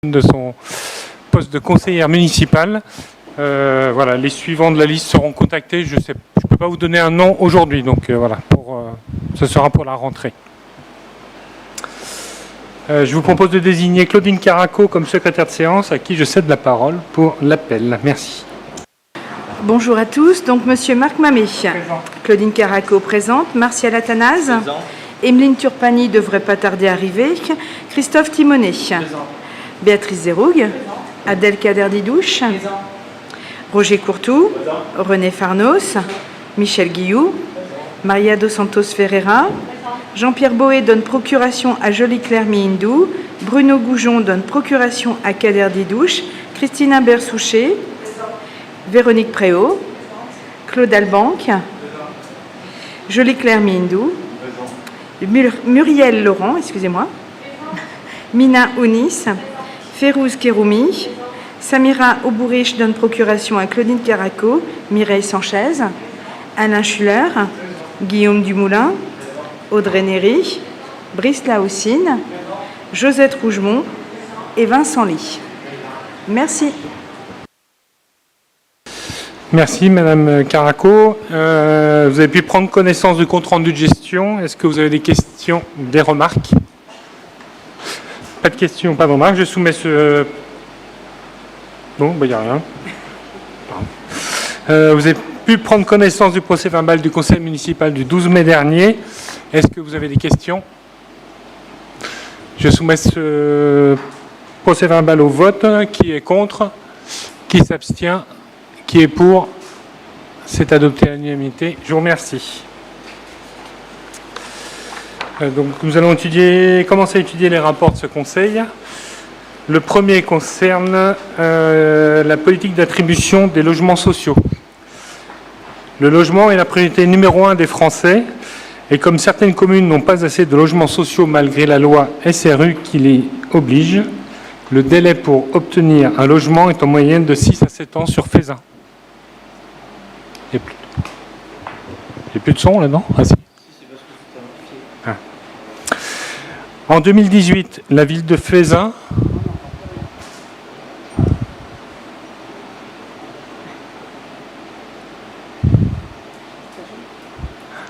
de son poste de conseillère municipale. Voilà, les suivants de la liste seront contactés. Je ne peux pas vous donner un nom aujourd'hui, donc voilà, ce sera pour la rentrée. Je vous propose de désigner Claudine Caraco comme secrétaire de séance, à qui je cède la parole pour l'appel. Merci. Bonjour à tous. Donc, Monsieur Marc Mamet. Présent. Claudine Caraco présente. Martial Athanase. Présent. Emeline Turpani devrait pas tarder à arriver. Christophe Timonet. Présent. Béatrice Zéroug. Présent. Adèle Kader-Didouche. Présent. Roger Courtou. Présent. René Farnos. Michel Guillou. Présent. Maria dos Santos Ferreira. Présent. Jean-Pierre Boé donne procuration à Jolie-Claire Mihindou. Bruno Goujon donne procuration à Kader-Didouche. Christina Bersouché. Véronique Préau, Claude Albanque, Jolie-Claire Mihindou, Muriel Laurent, excusez-moi, Mina Ounis, Férouz Kéroumi, Samira Aubourich donne procuration à Claudine Caraco, Mireille Sanchez, Alain Schuller, Guillaume Dumoulin, Audrey Néry, Brice Lahoussine, Josette Rougemont et Vincent Ly. Merci. Merci Madame Caraco. Vous avez pu prendre connaissance du compte-rendu de gestion. Est-ce que vous avez des questions, des remarques? Pas de questions, pas de remarques. Je soumets ce... Bon, il n'y a rien. Vous avez pu prendre connaissance du procès-verbal du conseil municipal du 12 mai dernier. Est-ce que vous avez des questions? Je soumets ce procès-verbal au vote. Qui est contre? Qui s'abstient? Qui est pour? C'est adopté à l'unanimité. Je vous remercie. Donc, nous allons commencer à étudier les rapports de ce conseil. Le premier concerne la politique d'attribution des logements sociaux. Le logement est la priorité numéro 1 des Français. Et comme certaines communes n'ont pas assez de logements sociaux malgré la loi SRU qui les oblige, le délai pour obtenir un logement est en moyenne de 6 à 7 ans sur Faisin. Il n'y a plus de son là-dedans? Ah, si. Ah. En 2018, la ville de Faisin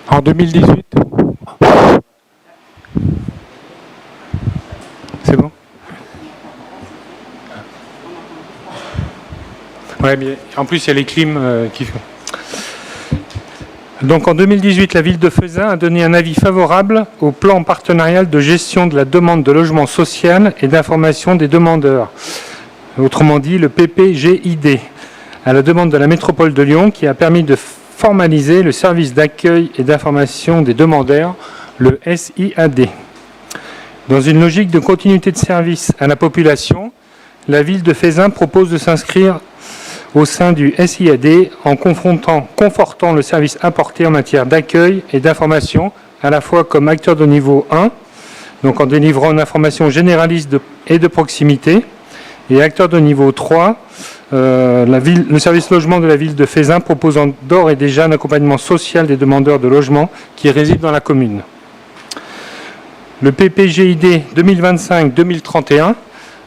en 2018 c'est bon? Ouais, mais en plus il y a les clims qui font. Donc en 2018, la ville de Faisin a donné un avis favorable au plan partenarial de gestion de la demande de logement social et d'information des demandeurs, autrement dit le PPGID, à la demande de la métropole de Lyon, qui a permis de formaliser le service d'accueil et d'information des demandeurs, le SIAD. Dans une logique de continuité de service à la population, la ville de Faisin propose de s'inscrire au sein du SIAD en confortant le service apporté en matière d'accueil et d'information, à la fois comme acteur de niveau 1, donc en délivrant une information généraliste et de proximité, et acteur de niveau 3, le service logement de la ville de Faisin proposant d'ores et déjà un accompagnement social des demandeurs de logement qui résident dans la commune. Le PPGID 2025-2031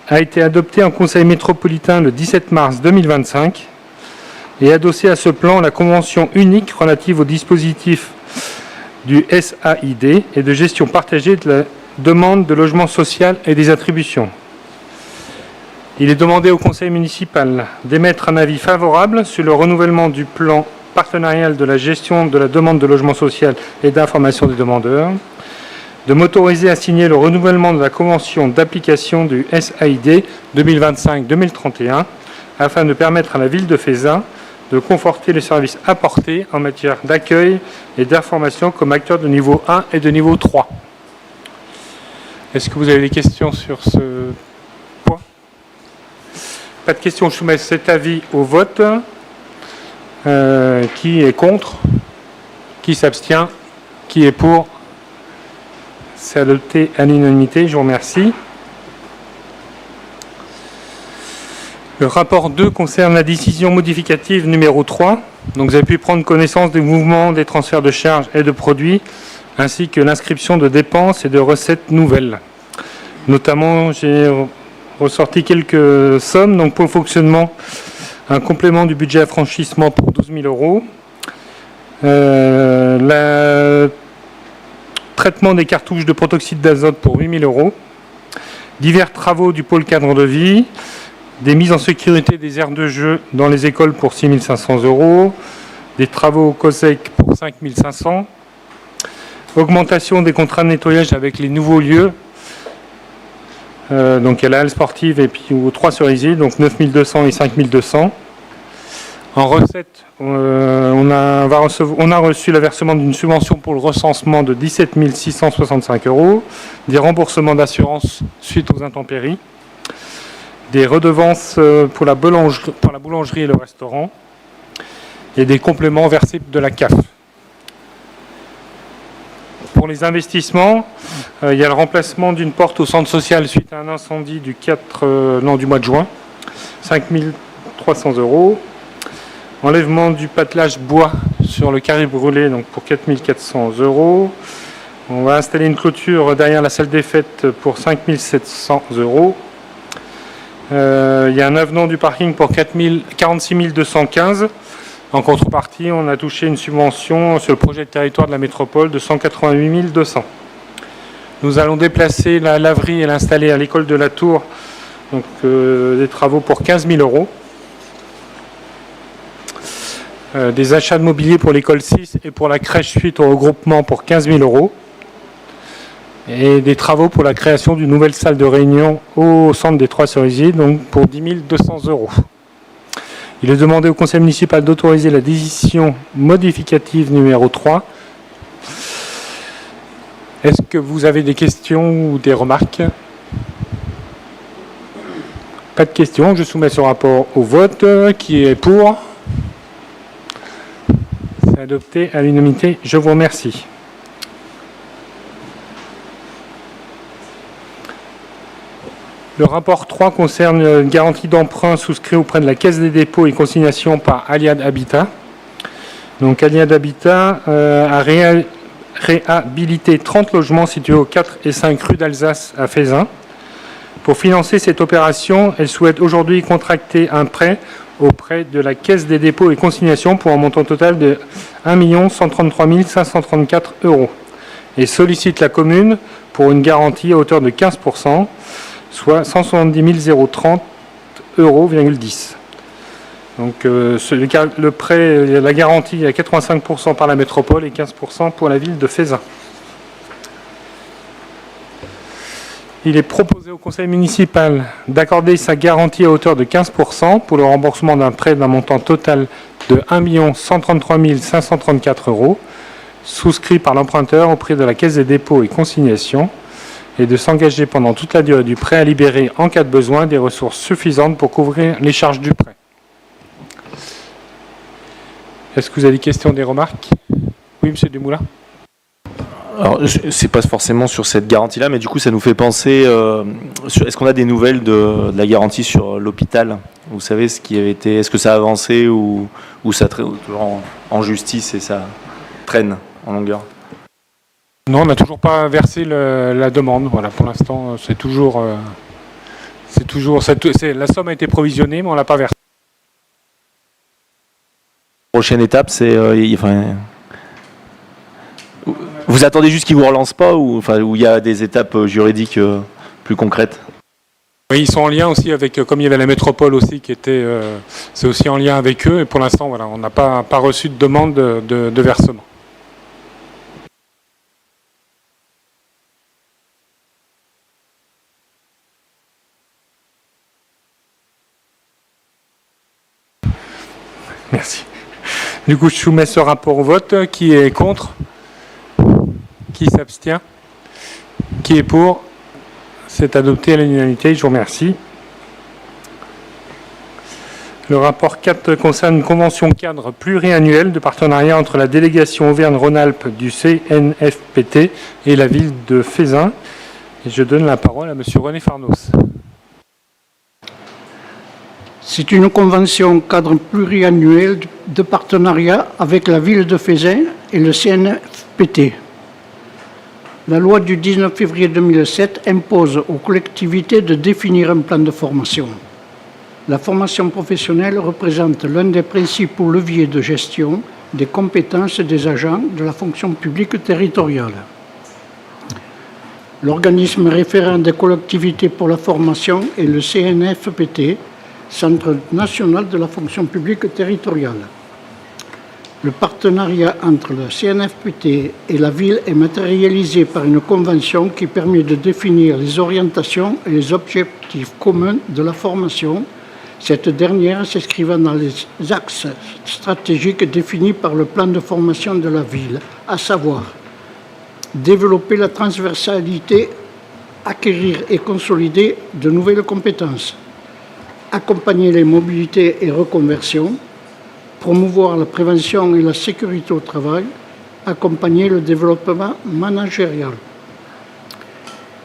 a été adopté en conseil métropolitain le 17 mars 2025 et adossé à ce plan la convention unique relative au dispositif du SAID et de gestion partagée de la demande de logement social et des attributions. Il est demandé au conseil municipal d'émettre un avis favorable sur le renouvellement du plan partenarial de la gestion de la demande de logement social et d'information des demandeurs, de m'autoriser à signer le renouvellement de la convention d'application du SAID 2025-2031 afin de permettre à la ville de Faisin de conforter les services apportés en matière d'accueil et d'information comme acteur de niveau 1 et de niveau 3. Est-ce que vous avez des questions sur ce point? Pas de questions, je soumets cet avis au vote. Qui est contre? Qui s'abstient? Qui est pour? C'est adopté à l'unanimité, je vous remercie. Le rapport 2 concerne la décision modificative numéro 3. Donc vous avez pu prendre connaissance des mouvements, des transferts de charges et de produits, ainsi que l'inscription de dépenses et de recettes nouvelles. Notamment, j'ai ressorti quelques sommes. Donc, pour le fonctionnement, un complément du budget affranchissement pour 12 000 €. Le traitement des cartouches de protoxyde d'azote pour 8 000 €. Divers travaux du pôle cadre de vie. Des mises en sécurité des aires de jeu dans les écoles pour 6 500 €. Des travaux au COSEC pour 5 500 €. Augmentation des contrats de nettoyage avec les nouveaux lieux. Donc, il y a la halle sportive et puis aux 3 cerisiers, donc 9 200 et 5 200. En recette, on a reçu le versement d'une subvention pour le recensement de 17 665 €, des remboursements d'assurance suite aux intempéries, des redevances pour la boulangerie et le restaurant, et des compléments versés de la CAF. Pour les investissements, il y a le remplacement d'une porte au centre social suite à un incendie du mois de juin, 5 300 €. Enlèvement du patelage bois sur le carré brûlé, donc pour 4 400 €. On va installer une clôture derrière la salle des fêtes pour 5 700 €. Il y a un avenant du parking pour 46 215 €. En contrepartie, on a touché une subvention sur le projet de territoire de la métropole de 188 200 €. Nous allons déplacer la laverie et l'installer à l'école de la Tour, donc des travaux pour 15 000 €. Des achats de mobilier pour l'école 6 et pour la crèche suite au regroupement pour 15 000 €. Et des travaux pour la création d'une nouvelle salle de réunion au centre des 3 cerisiers, donc pour 10 200 €. Il est demandé au conseil municipal d'autoriser la décision modificative numéro 3. Est-ce que vous avez des questions ou des remarques? Pas de questions. Je soumets ce rapport au vote. Qui est pour? C'est adopté à l'unanimité. Je vous remercie. Le rapport 3 concerne une garantie d'emprunt souscrit auprès de la Caisse des dépôts et consignations par Aliad Habitat. Donc Aliad Habitat a réhabilité 30 logements situés aux 4 et 5 rue d'Alsace à Fézin. Pour financer cette opération, elle souhaite aujourd'hui contracter un prêt auprès de la Caisse des dépôts et consignations pour un montant total de 1 133 534 € et sollicite la commune pour une garantie à hauteur de 15%, soit 170 030 €,10. Donc le prêt, la garantie est à 85% par la métropole et 15% pour la ville de Fézin. Il est proposé au conseil municipal d'accorder sa garantie à hauteur de 15% pour le remboursement d'un prêt d'un montant total de 1 133 534 €, souscrit par l'emprunteur auprès de la Caisse des dépôts et consignations, et de s'engager pendant toute la durée du prêt à libérer en cas de besoin des ressources suffisantes pour couvrir les charges du prêt. Est-ce que vous avez des questions, des remarques? Oui, monsieur Dumoulin. Alors, c'est pas forcément sur cette garantie-là, mais du coup, ça nous fait penser. Est-ce qu'on a des nouvelles de la garantie sur l'hôpital? Vous savez ce qui avait été. Est-ce que ça a avancé ou ça traîne toujours en justice et ça traîne en longueur? Non, on n'a toujours pas versé la demande. Voilà, pour l'instant, c'est toujours. La somme a été provisionnée, mais on l'a pas versée. Prochaine étape, c'est. Vous attendez juste qu'ils ne vous relancent pas ou il y a des étapes juridiques plus concrètes? Oui, ils sont en lien aussi avec, comme il y avait la métropole aussi qui était, c'est aussi en lien avec eux. Et pour l'instant, voilà, on n'a pas reçu de demande de versement. Merci. Du coup, je soumets ce rapport au vote. Qui est contre? Qui s'abstient? Qui est pour? C'est adopté à l'unanimité. Je vous remercie. Le rapport 4 concerne une convention cadre pluriannuelle de partenariat entre la délégation Auvergne-Rhône-Alpes du CNFPT et la ville de Fézin. Et je donne la parole à monsieur René Farnos. C'est une convention cadre pluriannuelle de partenariat avec la ville de Fézin et le CNFPT. La loi du 19 février 2007 impose aux collectivités de définir un plan de formation. La formation professionnelle représente l'un des principaux leviers de gestion des compétences des agents de la fonction publique territoriale. L'organisme référent des collectivités pour la formation est le CNFPT, Centre national de la fonction publique territoriale. Le partenariat entre le CNFPT et la ville est matérialisé par une convention qui permet de définir les orientations et les objectifs communs de la formation, cette dernière s'inscrivant dans les axes stratégiques définis par le plan de formation de la ville, à savoir développer la transversalité, acquérir et consolider de nouvelles compétences, accompagner les mobilités et reconversions, promouvoir la prévention et la sécurité au travail, accompagner le développement managérial.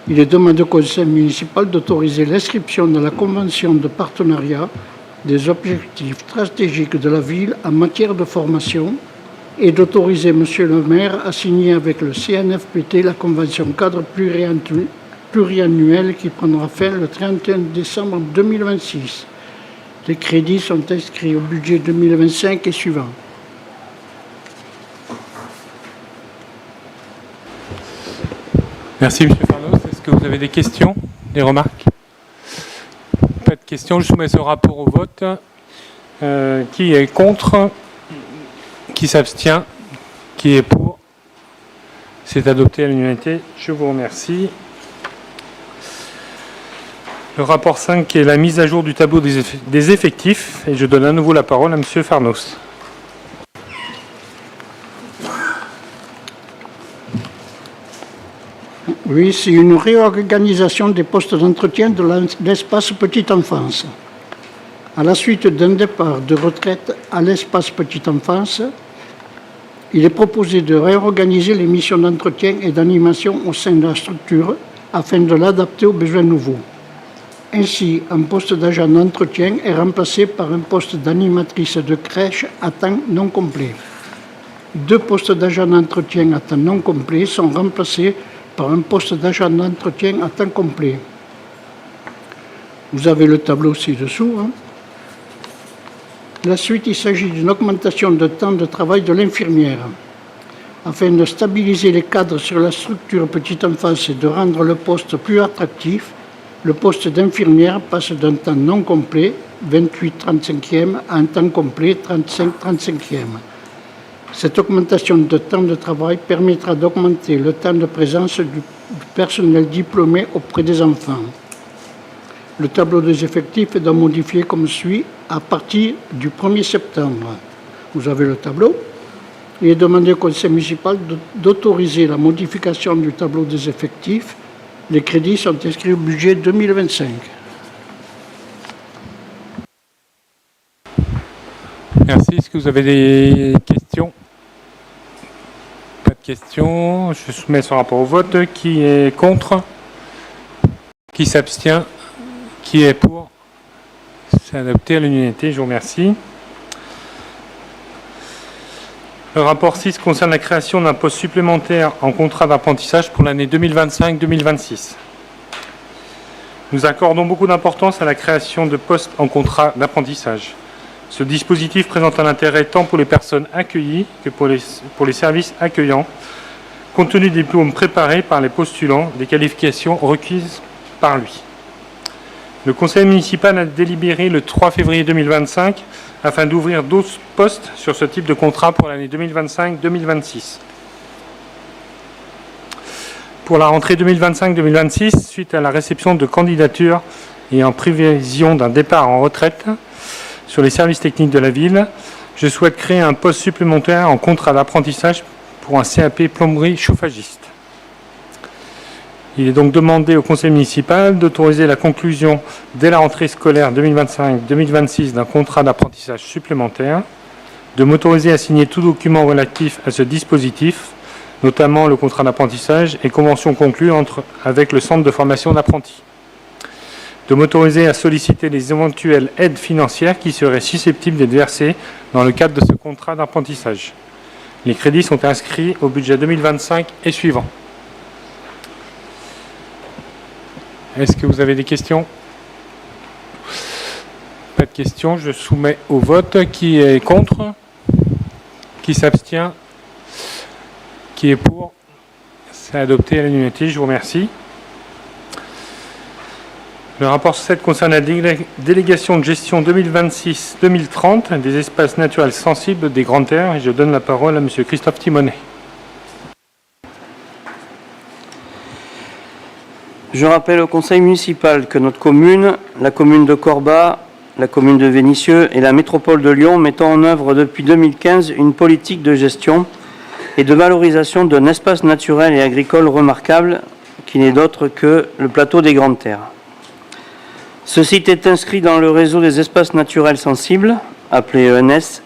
Il est demandé au conseil municipal d'autoriser l'inscription dans la convention de partenariat des objectifs stratégiques de la ville en matière de formation et d'autoriser Monsieur le maire à signer avec le CNFPT la convention cadre pluriannuelle qui prendra fin le 31 décembre 2026. Les crédits sont inscrits au budget 2025 et suivant. Merci, M. Farnos. Est-ce que vous avez des questions, des remarques? Pas de questions. Je soumets ce rapport au vote. Qui est contre? Qui s'abstient? Qui est pour? C'est adopté à l'unanimité. Je vous remercie. Le rapport 5 qui est la mise à jour du tableau des effectifs. Et je donne à nouveau la parole à M. Farnos. Oui, c'est une réorganisation des postes d'entretien de l'espace petite enfance. À la suite d'un départ de retraite à l'espace petite enfance, il est proposé de réorganiser les missions d'entretien et d'animation au sein de la structure afin de l'adapter aux besoins nouveaux. Ainsi, un poste d'agent d'entretien est remplacé par un poste d'animatrice de crèche à temps non complet. 2 postes d'agent d'entretien à temps non complet sont remplacés par un poste d'agent d'entretien à temps complet. Vous avez le tableau ci-dessous. La suite, il s'agit d'une augmentation de temps de travail de l'infirmière. Afin de stabiliser les cadres sur la structure petite enfance et de rendre le poste plus attractif, le poste d'infirmière passe d'un temps non complet, 28-35e, à un temps complet, 35-35e. Cette augmentation de temps de travail permettra d'augmenter le temps de présence du personnel diplômé auprès des enfants. Le tableau des effectifs est donc modifié comme suit à partir du 1er septembre. Vous avez le tableau. Il est demandé au conseil municipal d'autoriser la modification du tableau des effectifs. Les crédits sont inscrits au budget 2025. Merci. Est-ce que vous avez des questions? Pas de questions. Je soumets ce rapport au vote. Qui est contre? Qui s'abstient? Qui est pour? C'est adopté à l'unanimité. Je vous remercie. Le rapport 6 concerne la création d'un poste supplémentaire en contrat d'apprentissage pour l'année 2025-2026. Nous accordons beaucoup d'importance à la création de postes en contrat d'apprentissage. Ce dispositif présente un intérêt tant pour les personnes accueillies que pour les services accueillants, compte tenu des diplômes préparés par les postulants, des qualifications requises par lui. Le conseil municipal a délibéré le 3 février 2025 afin d'ouvrir 12 postes sur ce type de contrat pour l'année 2025-2026. Pour la rentrée 2025-2026, suite à la réception de candidatures et en prévision d'un départ en retraite sur les services techniques de la ville, je souhaite créer un poste supplémentaire en contrat d'apprentissage pour un CAP plomberie chauffagiste. Il est donc demandé au conseil municipal d'autoriser la conclusion dès la rentrée scolaire 2025-2026 d'un contrat d'apprentissage supplémentaire, de m'autoriser à signer tout document relatif à ce dispositif, notamment le contrat d'apprentissage et convention conclue avec le centre de formation d'apprentis, de m'autoriser à solliciter les éventuelles aides financières qui seraient susceptibles d'être versées dans le cadre de ce contrat d'apprentissage. Les crédits sont inscrits au budget 2025 et suivant. Est-ce que vous avez des questions? Pas de questions, je soumets au vote. Qui est contre? Qui s'abstient? Qui est pour? C'est adopté à l'unanimité, je vous remercie. Le rapport 7 concerne la délégation de gestion 2026-2030 des espaces naturels sensibles des Grandes Terres et je donne la parole à M. Christophe Timonet. Je rappelle au conseil municipal que notre commune, la commune de Corba, la commune de Vénissieux et la métropole de Lyon mettent en œuvre depuis 2015 une politique de gestion et de valorisation d'un espace naturel et agricole remarquable qui n'est d'autre que le plateau des Grandes Terres. Ce site est inscrit dans le réseau des espaces naturels sensibles, appelé ENS,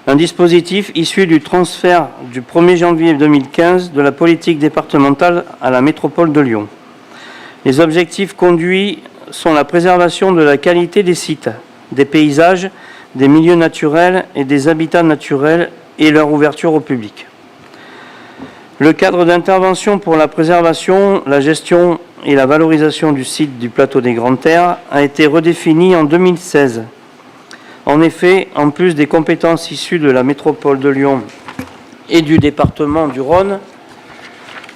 un dispositif issu du transfert du 1er janvier 2015 de la politique départementale à la métropole de Lyon. Les objectifs conduits sont la préservation de la qualité des sites, des paysages, des milieux naturels et des habitats naturels et leur ouverture au public. Le cadre d'intervention pour la préservation, la gestion et la valorisation du site du plateau des Grandes Terres a été redéfini en 2016. En effet, en plus des compétences issues de la métropole de Lyon et du département du Rhône,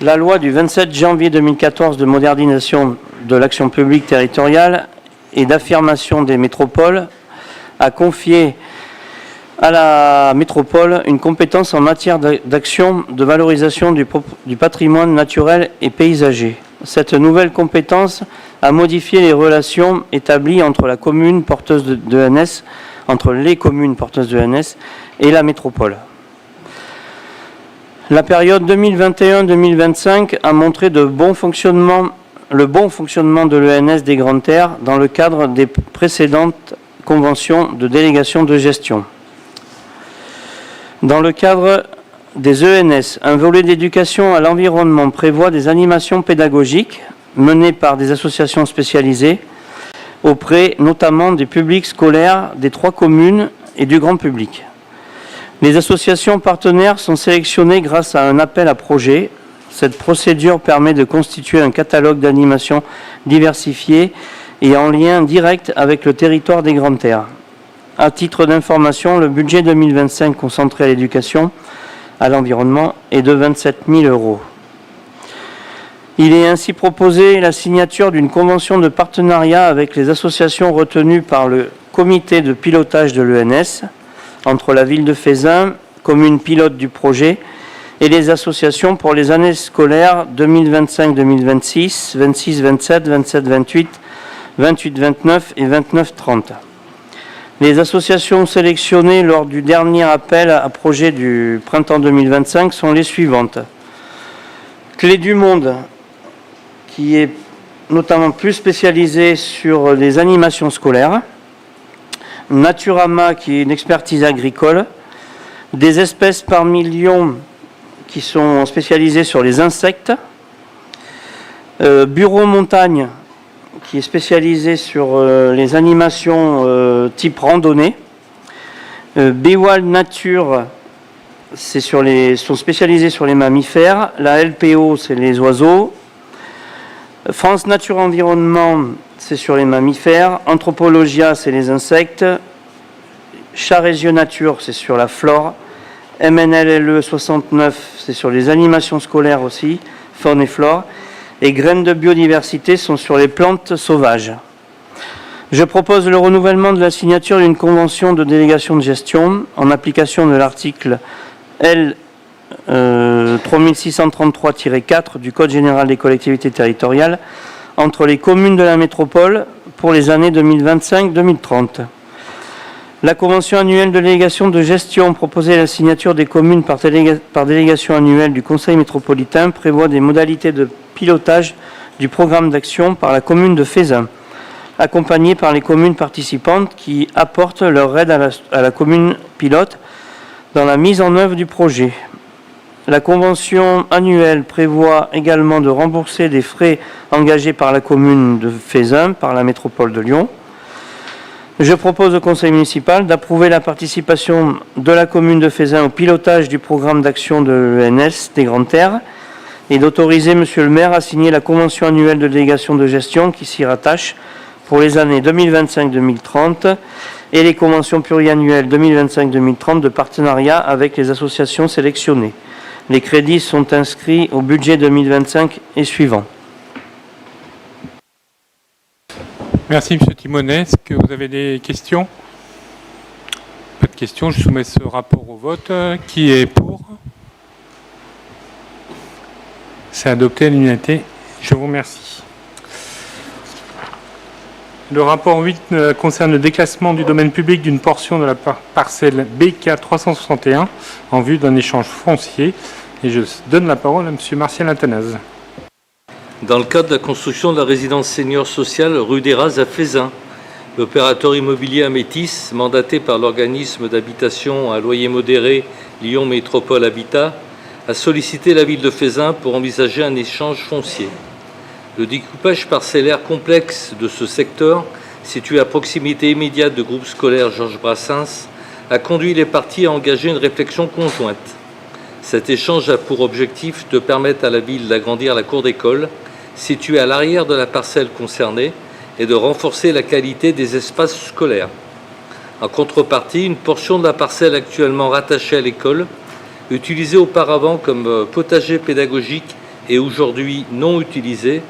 la loi du 27 janvier 2014 de modernisation de l'action publique territoriale et d'affirmation des métropoles a confié à la métropole une compétence en matière d'action de valorisation du patrimoine naturel et paysager. Cette nouvelle compétence a modifié les relations établies entre la commune porteuse de ENS, entre les communes porteuses de ENS et la métropole. La période 2021-2025 a montré le bon fonctionnement de l'ENS des Grandes Terres dans le cadre des précédentes conventions de délégation de gestion. Dans le cadre des ENS, un volet d'éducation à l'environnement prévoit des animations pédagogiques menées par des associations spécialisées auprès notamment des publics scolaires des 3 communes et du grand public. Les associations partenaires sont sélectionnées grâce à un appel à projet. Cette procédure permet de constituer un catalogue d'animations diversifiées et en lien direct avec le territoire des Grandes Terres. À titre d'information, le budget 2025 concentré à l'éducation, à l'environnement est de 27 000 €. Il est ainsi proposé la signature d'une convention de partenariat avec les associations retenues par le comité de pilotage de l'ENS, entre la ville de Fézin, commune pilote du projet, et les associations pour les années scolaires 2025-2026, 26-27, 27-28, 28-29 et 29-30. Les associations sélectionnées lors du dernier appel à projet du printemps 2025 sont les suivantes. Clé du Monde, qui est notamment plus spécialisée sur les animations scolaires. Naturama, qui est une expertise agricole. Des espèces par million, qui sont spécialisées sur les insectes. Bureau Montagne, qui est spécialisé sur les animations type randonnée. Béwal Nature, sont spécialisés sur les mammifères. La LPO, c'est les oiseaux. France Nature Environnement, c'est sur les mammifères. Anthropologia, c'est les insectes. Charézieux Nature, c'est sur la flore. MNLLE 69, c'est sur les animations scolaires aussi, faune et flore. Et Graines de biodiversité sont sur les plantes sauvages. Je propose le renouvellement de la signature d'une convention de délégation de gestion en application de l'article L. 3633-4 du Code général des collectivités territoriales entre les communes de la métropole pour les années 2025-2030. La convention annuelle de délégation de gestion proposée à la signature des communes par délégation annuelle du Conseil métropolitain prévoit des modalités de pilotage du programme d'action par la commune de Fézin, accompagnée par les communes participantes qui apportent leur aide à la commune pilote dans la mise en œuvre du projet. La convention annuelle prévoit également de rembourser des frais engagés par la commune de Fézin, par la métropole de Lyon. Je propose au conseil municipal d'approuver la participation de la commune de Fézin au pilotage du programme d'action de l'ENS des Grandes Terres et d'autoriser Monsieur le maire à signer la convention annuelle de délégation de gestion qui s'y rattache pour les années 2025-2030 et les conventions pluriannuelles 2025-2030 de partenariat avec les associations sélectionnées. Les crédits sont inscrits au budget 2025 et suivant. Merci, Monsieur Thimonet. Est-ce que vous avez des questions? Pas de questions. Je soumets ce rapport au vote. Qui est pour? C'est adopté à l'unanimité. Je vous remercie. Le rapport 8 concerne le déclassement du domaine public d'une portion de la parcelle BK 361 en vue d'un échange foncier. Et je donne la parole à M. Martial Athanase. Dans le cadre de la construction de la résidence senior sociale rue des Rases à Feyzin, l'opérateur immobilier Amétis, mandaté par l'organisme d'habitation à loyer modéré Lyon Métropole Habitat, a sollicité la ville de Feyzin pour envisager un échange foncier. Le découpage parcellaire complexe de ce secteur, situé à proximité immédiate de groupe scolaire Georges Brassens, a conduit les parties à engager une réflexion conjointe. Cet échange a pour objectif de permettre à la ville d'agrandir la cour d'école, située à l'arrière de la parcelle concernée, et de renforcer la qualité des espaces scolaires. En contrepartie, une portion de la parcelle actuellement rattachée à l'école, utilisée auparavant comme potager pédagogique et aujourd'hui non utilisée,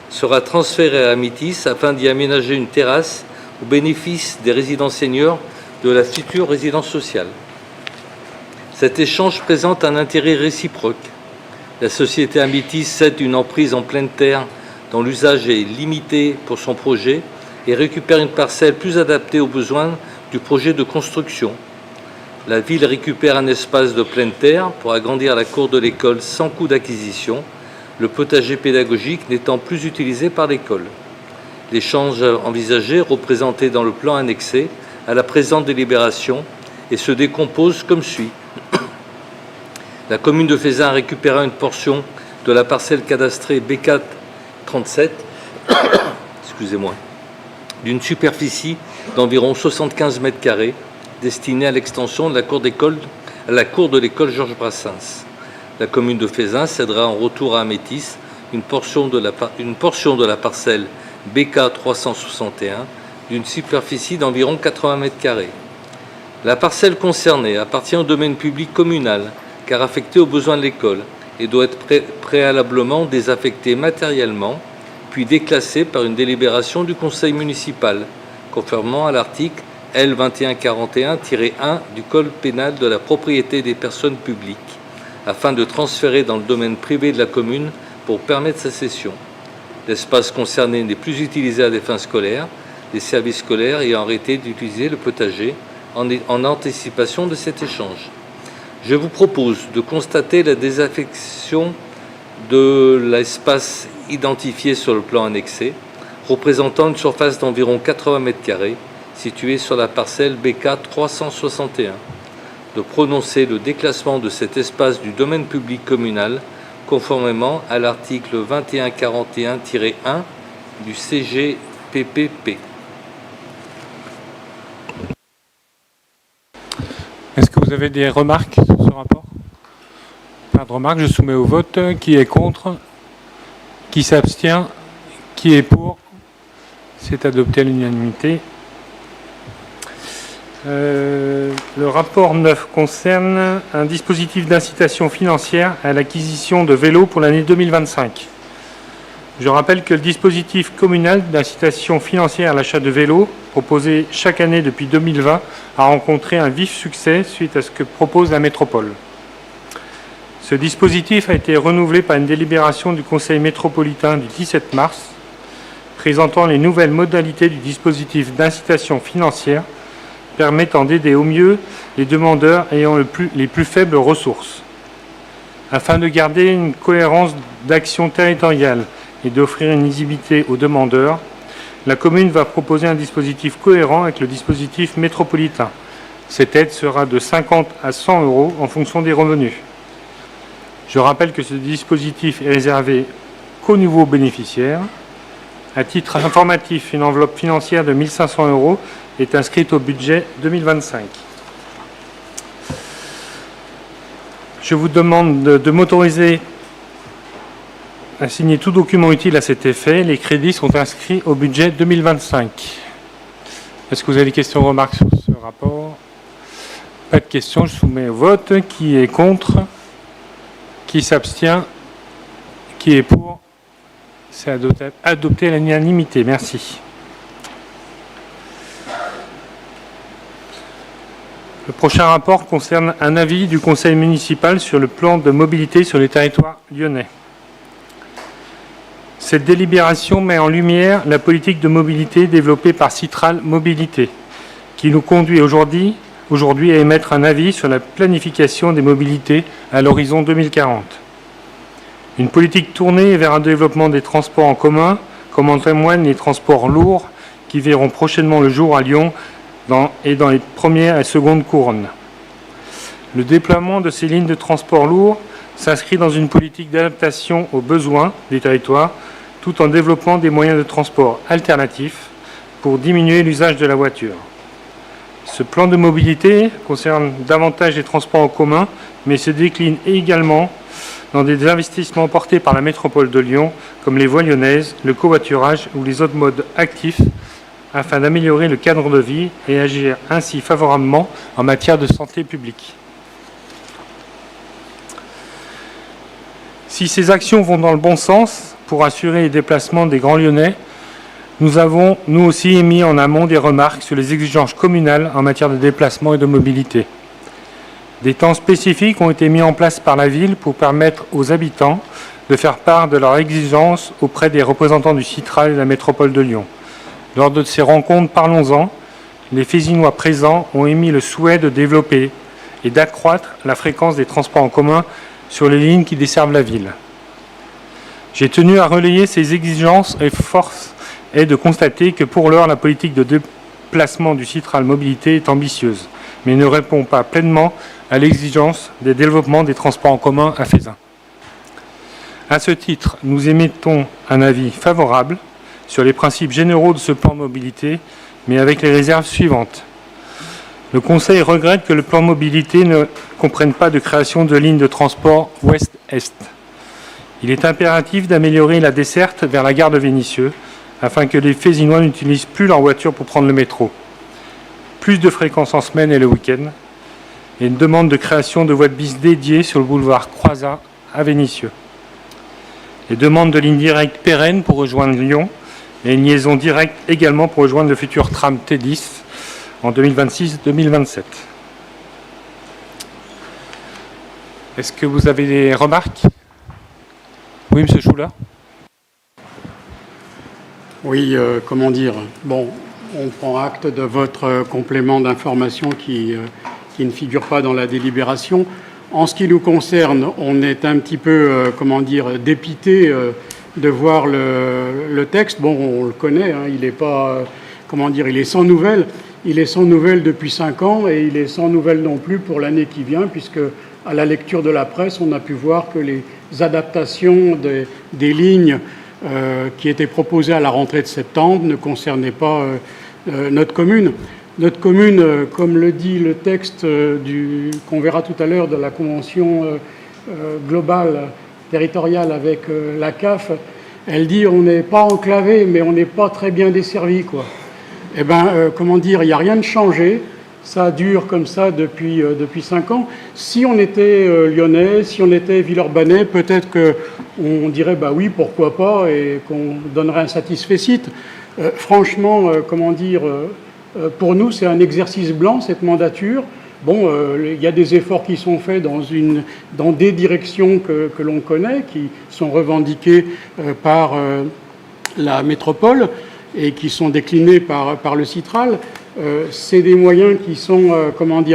sera transférée à Amétis afin d'y aménager une terrasse au bénéfice des résidents seniors de la future résidence sociale. Cet échange présente un intérêt réciproque. La société Amétis cède une emprise en pleine terre dont l'usage est limité pour son projet et récupère une parcelle plus adaptée aux besoins du projet de construction. La ville récupère un espace de pleine terre pour agrandir la cour de l'école sans coût d'acquisition, le potager pédagogique n'étant plus utilisé par l'école. L'échange envisagé, représenté dans le plan annexé à la présente délibération, et se décompose comme suit. La commune de Feyzin a récupéré une portion de la parcelle cadastrée B4 37, d'une superficie d'environ 75 mètres carrés, destinée à l'extension de la cour de l'école Georges Brassens. La commune de Feyzin cédera en retour à Amétis une portion de la parcelle BK 361 d'une superficie d'environ 80 mètres carrés. La parcelle concernée appartient au domaine public communal car affectée aux besoins de l'école et doit être préalablement désaffectée matériellement puis déclassée par une délibération du conseil municipal, conformément à l'article L 2141-1 du Code pénal de la propriété des personnes publiques, afin de transférer dans le domaine privé de la commune pour permettre sa cession. L'espace concerné n'est plus utilisé à des fins scolaires, les services scolaires ayant arrêté d'utiliser le potager en anticipation de cet échange. Je vous propose de constater la désaffection de l'espace identifié sur le plan annexé, représentant une surface d'environ 80 mètres carrés, située sur la parcelle BK 361, de prononcer le déclassement de cet espace du domaine public communal, conformément à l'article 2141-1 du CGPPP. Est-ce que vous avez des remarques sur ce rapport? Pas de remarques, je soumets au vote. Qui est contre? Qui s'abstient? Qui est pour? C'est adopté à l'unanimité. Le rapport 9 concerne un dispositif d'incitation financière à l'acquisition de vélos pour l'année 2025. Je rappelle que le dispositif communal d'incitation financière à l'achat de vélos, proposé chaque année depuis 2020, a rencontré un vif succès suite à ce que propose la métropole. Ce dispositif a été renouvelé par une délibération du Conseil métropolitain du 17 mars, présentant les nouvelles modalités du dispositif d'incitation financière permettant d'aider au mieux les demandeurs ayant les plus faibles ressources. Afin de garder une cohérence d'action territoriale et d'offrir une lisibilité aux demandeurs, la commune va proposer un dispositif cohérent avec le dispositif métropolitain. Cette aide sera de 50 à 100 € en fonction des revenus. Je rappelle que ce dispositif est réservé qu'aux nouveaux bénéficiaires. À titre informatif, une enveloppe financière de 1 500 € est inscrite au budget 2025. Je vous demande de m'autoriser à signer tout document utile à cet effet. Les crédits sont inscrits au budget 2025. Est-ce que vous avez des questions ou remarques sur ce rapport? Pas de questions, je soumets au vote. Qui est contre? Qui s'abstient? Qui est pour? C'est adopté à l'unanimité. Merci. Le prochain rapport concerne un avis du conseil municipal sur le plan de mobilité sur les territoires lyonnais. Cette délibération met en lumière la politique de mobilité développée par Citral Mobilité, qui nous conduit aujourd'hui à émettre un avis sur la planification des mobilités à l'horizon 2040. Une politique tournée vers un développement des transports en commun, comme en témoignent les transports lourds qui verront prochainement le jour à Lyon dans les premières et secondes couronnes. Le déploiement de ces lignes de transport lourd s'inscrit dans une politique d'adaptation aux besoins des territoires, tout en développant des moyens de transport alternatifs pour diminuer l'usage de la voiture. Ce plan de mobilité concerne davantage les transports en commun, mais se décline également dans des investissements portés par la métropole de Lyon, comme les voies lyonnaises, le covoiturage ou les autres modes actifs, afin d'améliorer le cadre de vie et agir ainsi favorablement en matière de santé publique. Si ces actions vont dans le bon sens pour assurer les déplacements des Grands Lyonnais, nous avons, nous aussi, émis en amont des remarques sur les exigences communales en matière de déplacement et de mobilité. Des temps spécifiques ont été mis en place par la ville pour permettre aux habitants de faire part de leurs exigences auprès des représentants du Citral et de la métropole de Lyon. Lors de ces rencontres, parlons-en, les Fézinois présents ont émis le souhait de développer et d'accroître la fréquence des transports en commun sur les lignes qui desservent la ville. J'ai tenu à relayer ces exigences et force est de constater que pour l'heure, la politique de déplacement du Citral Mobilité est ambitieuse, mais ne répond pas pleinement à l'exigence des développements des transports en commun à Fézin. À ce titre, nous émettons un avis favorable sur les principes généraux de ce plan mobilité, mais avec les réserves suivantes. Le Conseil regrette que le plan mobilité ne comprenne pas de création de lignes de transport ouest-est. Il est impératif d'améliorer la desserte vers la gare de Vénissieux, afin que les Fézinois n'utilisent plus leur voiture pour prendre le métro. Plus de fréquences en semaine et le week-end, et une demande de création de voies de bis dédiées sur le boulevard Croizat à Vénissieux. Les demandes de lignes directes pérennes pour rejoindre Lyon et une liaison directe également pour rejoindre le futur tram T10 en 2026-2027. Est-ce que vous avez des remarques? Oui, M. Schuller. Oui, comment dire? Bon, on prend acte de votre complément d'information qui ne figure pas dans la délibération. En ce qui nous concerne, on est un petit peu, dépité de voir le texte. Bon, on le connaît, hein, il n'est pas, il est sans nouvelles. Il est sans nouvelles depuis 5 ans et il est sans nouvelles non plus pour l'année qui vient, puisque à la lecture de la presse, on a pu voir que les adaptations des lignes qui étaient proposées à la rentrée de septembre ne concernaient pas notre commune. Notre commune, comme le dit le texte qu'on verra tout à l'heure de la convention globale territoriale avec la CAF, elle dit on n'est pas enclavé, mais on n'est pas très bien desservi, quoi. Eh bien, il n'y a rien de changé. Ça dure comme ça depuis 5 ans. Si on était lyonnais, si on était villeurbanais, peut-être qu'on dirait bah oui, pourquoi pas, et qu'on donnerait un satisfecit. Franchement, pour nous, c'est un exercice blanc, cette mandature. Bon, il y a des efforts qui sont faits dans des directions que l'on connaît, qui sont revendiquées par la métropole et qui sont déclinés par le Citral. C'est des moyens qui sont,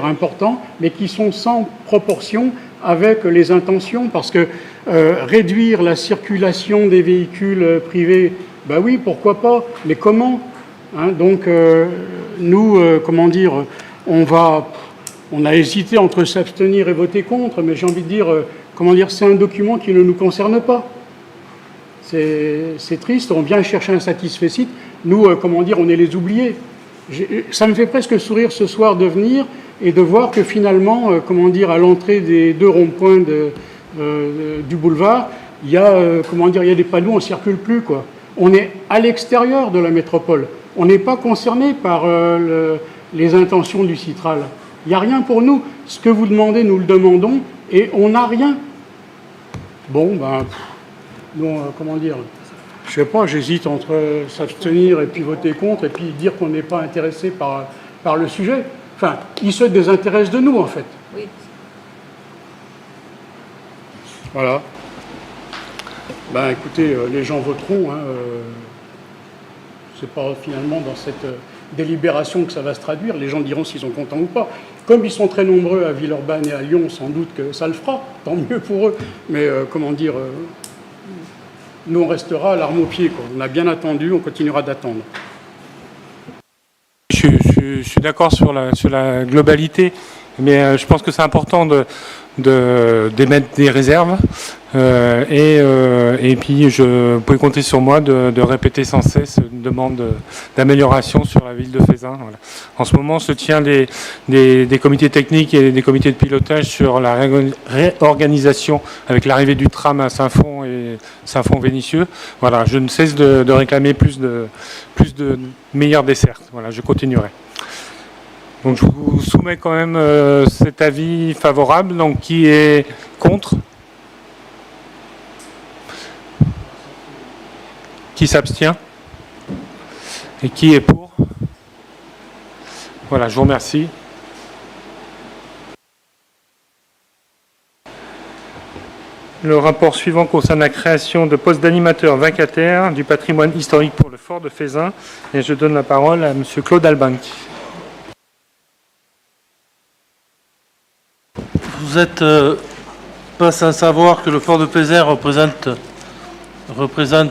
importants, mais qui sont sans proportion avec les intentions, parce que réduire la circulation des véhicules privés, bah oui, pourquoi pas, mais comment, hein? Donc, nous, on a hésité entre s'abstenir et voter contre, mais j'ai envie de dire, c'est un document qui ne nous concerne pas. C'est triste, on vient chercher un satisfecit. Nous, on est les oubliés. Ça me fait presque sourire ce soir de venir et de voir que finalement, à l'entrée des 2 ronds-points du boulevard, il y a, il y a des panneaux, on ne circule plus, quoi. On est à l'extérieur de la métropole. On n'est pas concerné par les intentions du Citral. Il n'y a rien pour nous. Ce que vous demandez, nous le demandons, et on n'a rien. Bon, ben, non, je sais pas, j'hésite entre s'abstenir et puis voter contre, et puis dire qu'on n'est pas intéressé par le sujet. Enfin, ils se désintéressent de nous, en fait. Oui. Voilà. Ben, écoutez, les gens voteront. Hein, c'est pas finalement dans cette délibération que ça va se traduire. Les gens diront s'ils sont contents ou pas. Comme ils sont très nombreux à Villeurbanne et à Lyon, sans doute que ça le fera. Tant mieux pour eux. Mais nous, on restera l'arme au pied, quoi. On a bien attendu, on continuera d'attendre. Je suis d'accord sur la globalité, mais je pense que c'est important d'émettre des réserves et puis vous pouvez compter sur moi de répéter sans cesse une demande d'amélioration sur la ville de Fézin. Voilà. En ce moment se tient des comités techniques et des comités de pilotage sur la réorganisation avec l'arrivée du tram à Saint-Fond et Saint-Fond-Vénissieux. Voilà, je ne cesse de réclamer plus de meilleures dessertes. Voilà, je continuerai. Donc je vous soumets quand même cet avis favorable. Donc qui est contre? Qui s'abstient? Et qui est pour? Voilà, je vous remercie. Le rapport suivant concerne la création de postes d'animateurs vacataires du patrimoine historique pour le fort de Fézin. Et je donne la parole à M. Claude Albanc. Vous êtes pas sans savoir que le fort de Fézin représente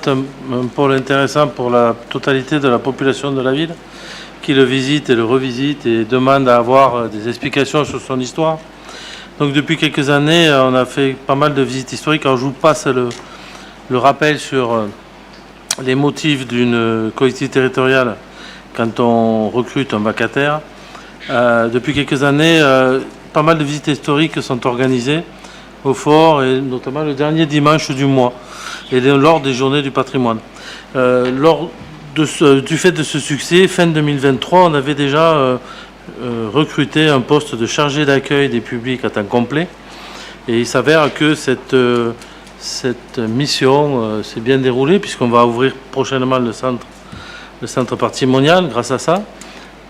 un pôle intéressant pour la totalité de la population de la ville, qui le visite et le revisite et demande à avoir des explications sur son histoire. Donc depuis quelques années, on a fait pas mal de visites historiques. Alors je vous passe le rappel sur les motifs d'une collectivité territoriale quand on recrute un vacataire. Depuis quelques années, pas mal de visites historiques sont organisées au fort, et notamment le dernier dimanche du mois, et lors des journées du patrimoine. Du fait de ce succès, fin 2023, on avait déjà recruté un poste de chargé d'accueil des publics à temps complet, et il s'avère que cette mission s'est bien déroulée, puisqu'on va ouvrir prochainement le centre patrimonial grâce à ça.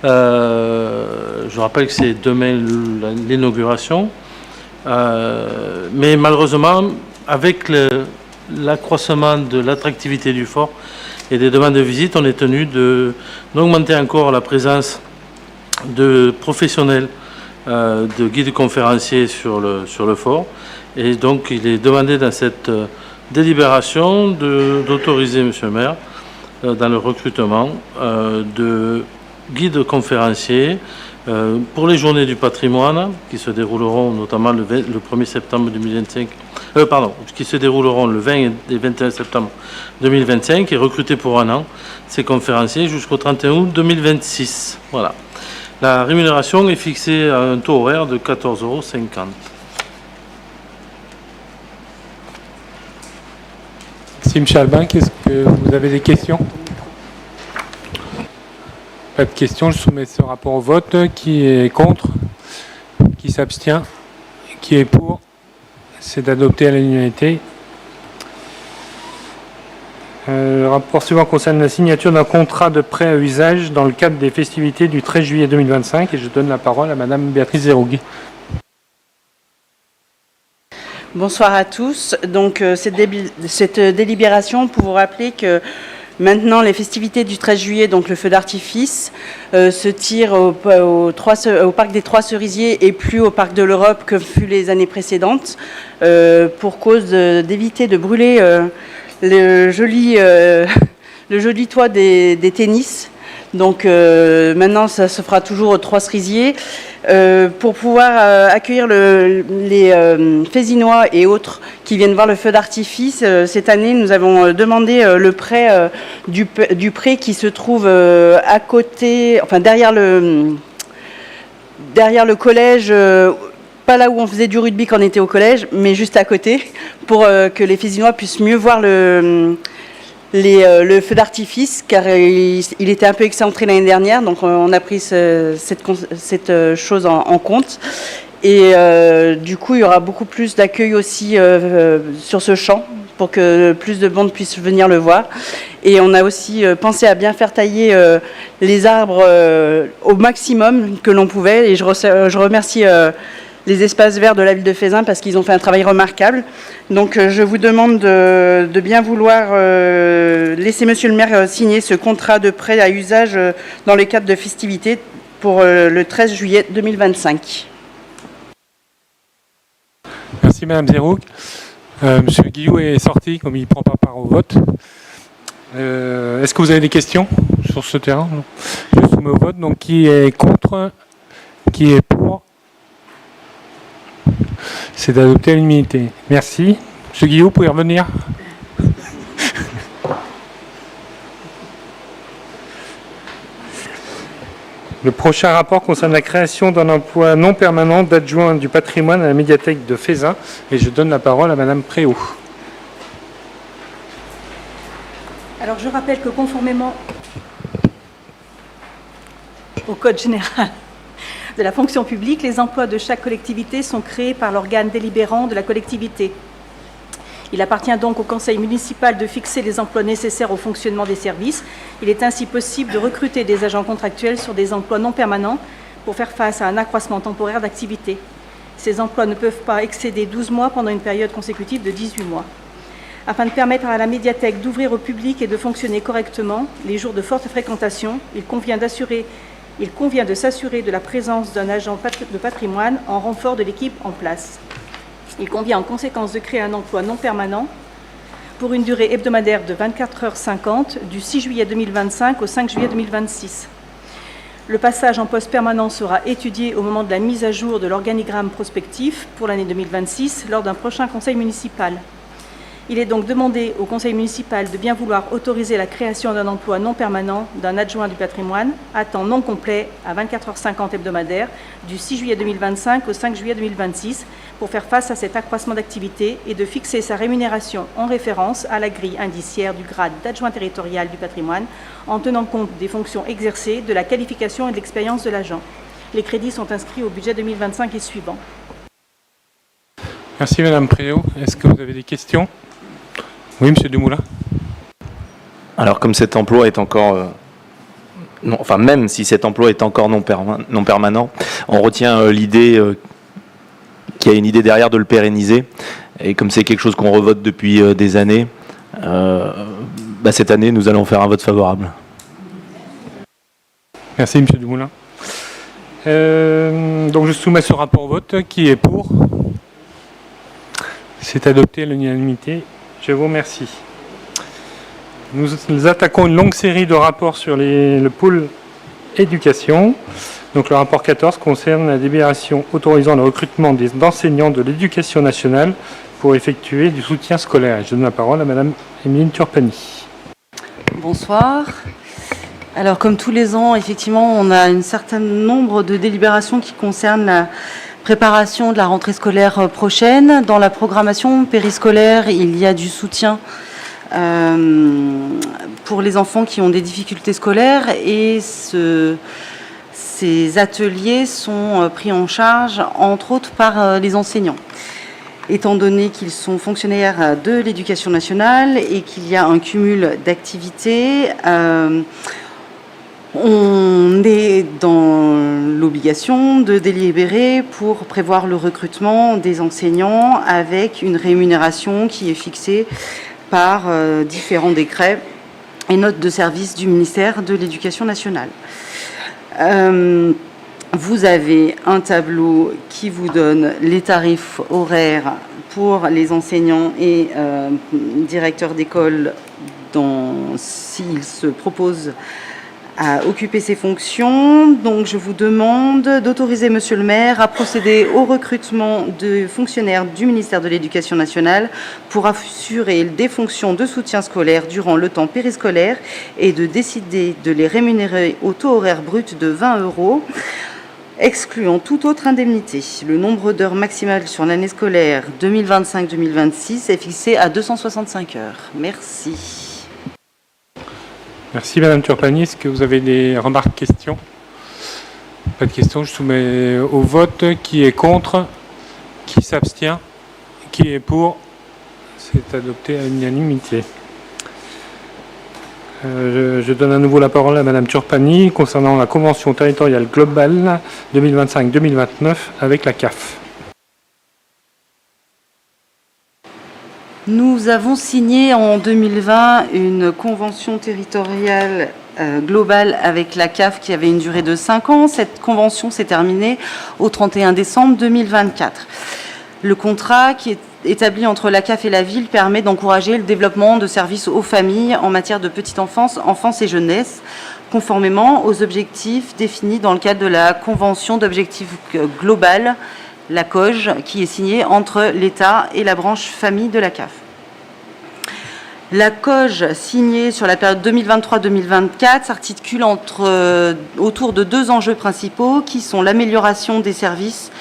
Je rappelle que c'est demain l'inauguration, mais malheureusement, avec l'accroissement de l'attractivité du fort et des demandes de visite, on est tenu d'augmenter encore la présence de professionnels, de guides conférenciers sur le fort, et donc il est demandé dans cette délibération d'autoriser M. le maire dans le recrutement de guides conférenciers pour les journées du patrimoine qui se dérouleront notamment le 1er septembre 2025, qui se dérouleront le 20 et 21 septembre 2025, et recrutés pour un an ces conférenciers jusqu'au 31 août 2026. Voilà. La rémunération est fixée à un taux horaire de 14,50 €. Merci M. Albanc. Est-ce que vous avez des questions? Pas de questions, je soumets ce rapport au vote. Qui est contre? Qui s'abstient? Qui est pour? C'est d'adopter à l'unanimité. Le rapport suivant concerne la signature d'un contrat de prêt à usage dans le cadre des festivités du 13 juillet 2025, et je donne la parole à Madame Béatrice Zerrougui. Bonsoir à tous. Donc cette délibération pour vous rappeler que maintenant les festivités du 13 juillet, donc le feu d'artifice, se tirent au parc des Trois Cerisiers et plus au parc de l'Europe que fut les années précédentes, pour cause d'éviter de brûler le joli toit des tennis. Donc maintenant ça se fera toujours aux Trois Cerisiers. Pour pouvoir accueillir les Fézinois et autres qui viennent voir le feu d'artifice, cette année nous avons demandé le prêt du pré qui se trouve à côté, enfin derrière le collège, pas là où on faisait du rugby quand on était au collège, mais juste à côté, pour que les Fézinois puissent mieux voir le feu d'artifice, car il était un peu excentré l'année dernière, donc on a pris cette chose en compte. Et du coup, il y aura beaucoup plus d'accueil aussi sur ce champ, pour que plus de monde puisse venir le voir. Et on a aussi pensé à bien faire tailler les arbres au maximum que l'on pouvait. Et je remercie les espaces verts de la ville de Fézin parce qu'ils ont fait un travail remarquable. Donc je vous demande de bien vouloir laisser monsieur le maire signer ce contrat de prêt à usage dans le cadre de festivités pour le 13 juillet 2025. Merci Madame Zérouk. Monsieur Guillou est sorti, comme il ne prend pas part au vote. Est-ce que vous avez des questions sur ce terrain? Je soumets au vote. Donc qui est contre? Qui est pour? C'est d'adopter à l'unanimité. Merci. Monsieur Guillou, vous pouvez revenir? Le prochain rapport concerne la création d'un emploi non permanent d'adjoint du patrimoine à la médiathèque de Fézin. Et je donne la parole à Madame Préau. Alors je rappelle que conformément au Code général de la fonction publique, les emplois de chaque collectivité sont créés par l'organe délibérant de la collectivité. Il appartient donc au conseil municipal de fixer les emplois nécessaires au fonctionnement des services. Il est ainsi possible de recruter des agents contractuels sur des emplois non permanents pour faire face à un accroissement temporaire d'activité. Ces emplois ne peuvent pas excéder 12 mois pendant une période consécutive de 18 mois. Afin de permettre à la médiathèque d'ouvrir au public et de fonctionner correctement les jours de forte fréquentation, il convient de s'assurer de la présence d'un agent de patrimoine en renfort de l'équipe en place. Il convient en conséquence de créer un emploi non permanent pour une durée hebdomadaire de 24h50 du 6 juillet 2025 au 5 juillet 2026. Le passage en poste permanent sera étudié au moment de la mise à jour de l'organigramme prospectif pour l'année 2026 lors d'un prochain conseil municipal. Il est donc demandé au conseil municipal de bien vouloir autoriser la création d'un emploi non permanent d'un adjoint du patrimoine à temps non complet à 24h50 hebdomadaire du 6 juillet 2025 au 5 juillet 2026 pour faire face à cet accroissement d'activité et de fixer sa rémunération en référence à la grille indiciaire du grade d'adjoint territorial du patrimoine en tenant compte des fonctions exercées, de la qualification et de l'expérience de l'agent. Les crédits sont inscrits au budget 2025 et suivant. Merci Madame Préau. Est-ce que vous avez des questions? Oui, Monsieur Dumoulin. Alors comme cet emploi est encore... même si cet emploi est encore non permanent, on retient l'idée qu'il y a une idée derrière de le pérenniser. Et comme c'est quelque chose qu'on revote depuis des années, cette année, nous allons faire un vote favorable. Merci Monsieur Dumoulin. Donc je soumets ce rapport au vote. Qui est pour? C'est adopté à l'unanimité. Je vous remercie. Nous attaquons une longue série de rapports sur le pôle éducation. Donc le rapport 14 concerne la délibération autorisant le recrutement d'enseignants de l'éducation nationale pour effectuer du soutien scolaire. Je donne la parole à Madame Emeline Turpany. Bonsoir. Alors comme tous les ans, effectivement, on a un certain nombre de délibérations qui concernent la préparation de la rentrée scolaire prochaine. Dans la programmation périscolaire, il y a du soutien pour les enfants qui ont des difficultés scolaires et ces ateliers sont pris en charge, entre autres, par les enseignants. Étant donné qu'ils sont fonctionnaires de l'éducation nationale et qu'il y a un cumul d'activités, on est dans l'obligation de délibérer pour prévoir le recrutement des enseignants avec une rémunération qui est fixée par différents décrets et notes de service du ministère de l'Éducation nationale. Vous avez un tableau qui vous donne les tarifs horaires pour les enseignants et directeurs d'école s'ils se proposent à occuper ces fonctions. Donc je vous demande d'autoriser Monsieur le maire à procéder au recrutement de fonctionnaires du ministère de l'Éducation nationale pour assurer des fonctions de soutien scolaire durant le temps périscolaire et de décider de les rémunérer au taux horaire brut de 20 €. excluant toute autre indemnité. Le nombre d'heures maximales sur l'année scolaire 2025-2026 est fixé à 265 heures. Merci. Merci Madame Turpani. Est-ce que vous avez des remarques, questions? Pas de questions. Je soumets au vote. Qui est contre? Qui s'abstient? Qui est pour? C'est adopté à l'unanimité. Je donne à nouveau la parole à Madame Turpani concernant la Convention territoriale globale 2025-2029 avec la CAF. Nous avons signé en 2020 une convention territoriale globale avec la CAF qui avait une durée de 5 ans. Cette convention s'est terminée au 31 décembre 2024. Le contrat qui est établi entre la CAF et la ville permet d'encourager le développement de services aux familles en matière de petite enfance, enfance et jeunesse, conformément aux objectifs définis dans le cadre de la Convention d'objectifs globale, la COG, qui est signée entre l'État et la branche famille de la CAF. La COG signée sur la période 2023-2024 s'articule autour de 2 enjeux principaux qui sont l'amélioration des services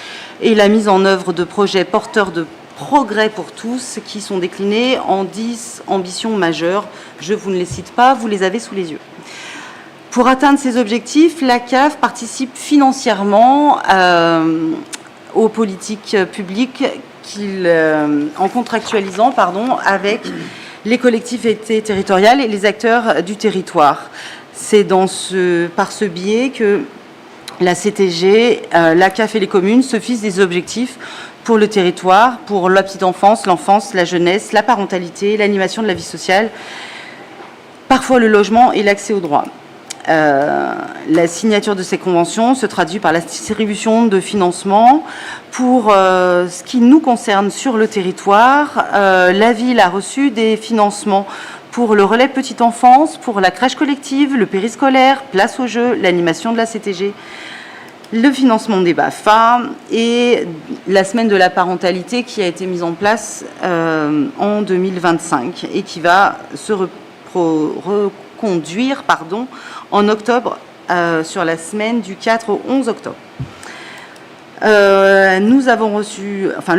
et la mise en œuvre de projets porteurs de progrès pour tous qui sont déclinés en 10 ambitions majeures. Je vous ne les cite pas, vous les avez sous les yeux. Pour atteindre ces objectifs, la CAF participe financièrement aux politiques publiques en contractualisant avec les collectivités territoriales et les acteurs du territoire. C'est par ce biais que la CTG, la CAF et les communes se fixent des objectifs pour le territoire, pour la petite enfance, l'enfance, la jeunesse, la parentalité, l'animation de la vie sociale, parfois le logement et l'accès aux droits. La signature de ces conventions se traduit par la distribution de financement pour ce qui nous concerne sur le territoire. La ville a reçu des financements pour le relais petite enfance, pour la crèche collective, le périscolaire, place aux jeux, l'animation de la CTG, le financement des BAFA et la semaine de la parentalité qui a été mise en place en 2025 et qui va se reconduire en octobre sur la semaine du 4 au 11 octobre. Le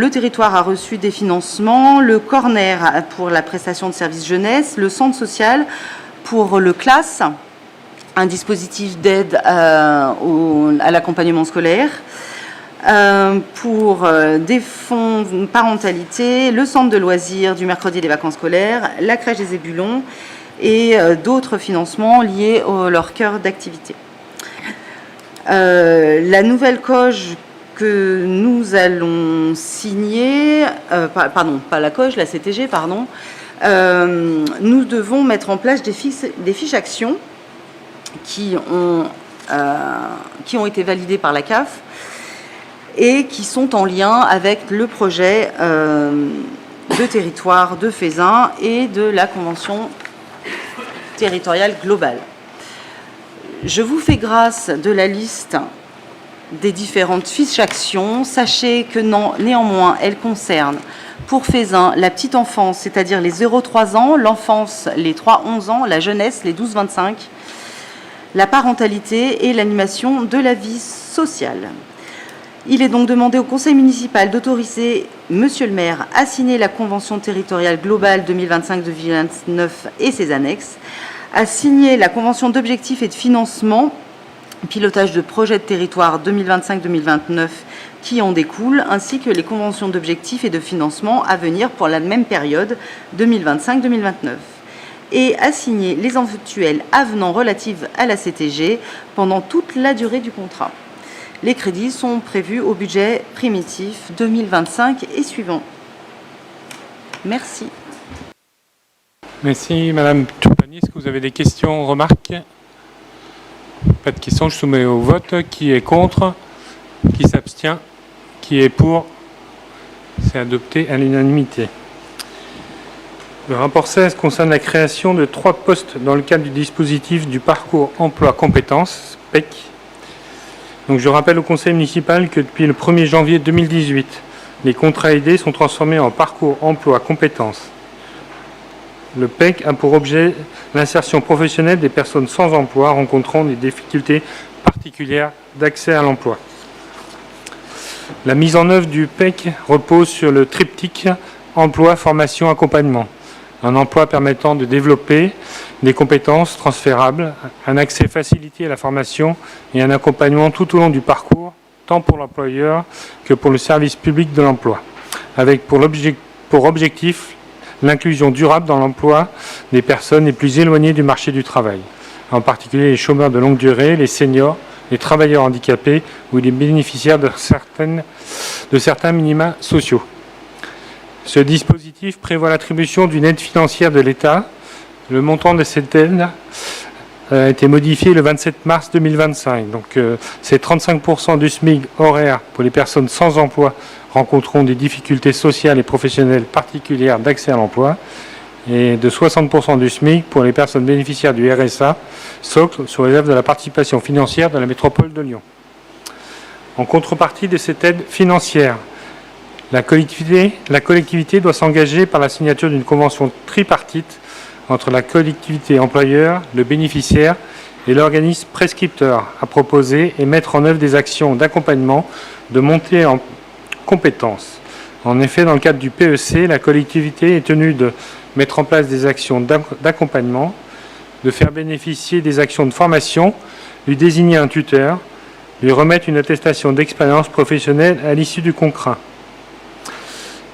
territoire a reçu des financements, le corner pour la prestation de services jeunesse, le centre social pour le CLAS, un dispositif d'aide à l'accompagnement scolaire, pour des fonds parentalité, le centre de loisirs du mercredi et des vacances scolaires, la crèche des Ébulons et d'autres financements liés à leur cœur d'activité. La nouvelle COG que nous allons signer, pas la COG, la CTG, nous devons mettre en place des fiches actions qui ont été validées par la CAF et qui sont en lien avec le projet de territoire de Feyzin et de la Convention territoriale globale. Je vous fais grâce de la liste des différentes fiches actions. Sachez que néanmoins, elles concernent pour Feyzin la petite enfance, c'est-à-dire les 0-3 ans, l'enfance, les 3-11 ans, la jeunesse, les 12-25, la parentalité et l'animation de la vie sociale. Il est donc demandé au conseil municipal d'autoriser monsieur le maire à signer la convention territoriale globale 2025-2029 et ses annexes, à signer la convention d'objectifs et de financement, pilotage de projets de territoire 2025-2029 qui en découlent, ainsi que les conventions d'objectifs et de financement à venir pour la même période 2025-2029. Et à signer les éventuels avenants relatifs à la CTG pendant toute la durée du contrat. Les crédits sont prévus au budget primitif 2025 et suivant. Merci. Merci Madame Turpani. Est-ce que vous avez des questions, remarques? Pas de questions, je soumets au vote. Qui est contre? Qui s'abstient? Qui est pour? C'est adopté à l'unanimité. Le rapport 16 concerne la création de 3 postes dans le cadre du dispositif du parcours emploi compétences, PEC. Donc je rappelle au conseil municipal que depuis le 1er janvier 2018, les contrats aidés sont transformés en parcours emploi compétences. Le PEC a pour objet l'insertion professionnelle des personnes sans emploi rencontrant des difficultés particulières d'accès à l'emploi. La mise en œuvre du PEC repose sur le triptyque emploi, formation, accompagnement. Un emploi permettant de développer des compétences transférables, un accès facilité à la formation et un accompagnement tout au long du parcours, tant pour l'employeur que pour le service public de l'emploi, avec pour objectif l'inclusion durable dans l'emploi des personnes les plus éloignées du marché du travail, en particulier les chômeurs de longue durée, les seniors, les travailleurs handicapés ou les bénéficiaires de certains minima sociaux. Ce dispositif prévoit l'attribution d'une aide financière de l'État. Le montant de cette aide a été modifié le 27 mars 2025. Donc, c'est 35% du SMIC horaire pour les personnes sans emploi rencontrant des difficultés sociales et professionnelles particulières d'accès à l'emploi et de 60% du SMIC pour les personnes bénéficiaires du RSA, socle sous réserve de la participation financière de la métropole de Lyon. En contrepartie de cette aide financière, la collectivité doit s'engager par la signature d'une convention tripartite entre la collectivité employeur, le bénéficiaire et l'organisme prescripteur à proposer et mettre en œuvre des actions d'accompagnement de montée en compétences. En effet, dans le cadre du PEC, la collectivité est tenue de mettre en place des actions d'accompagnement, de faire bénéficier des actions de formation, lui désigner un tuteur, lui remettre une attestation d'expérience professionnelle à l'issue du contrat.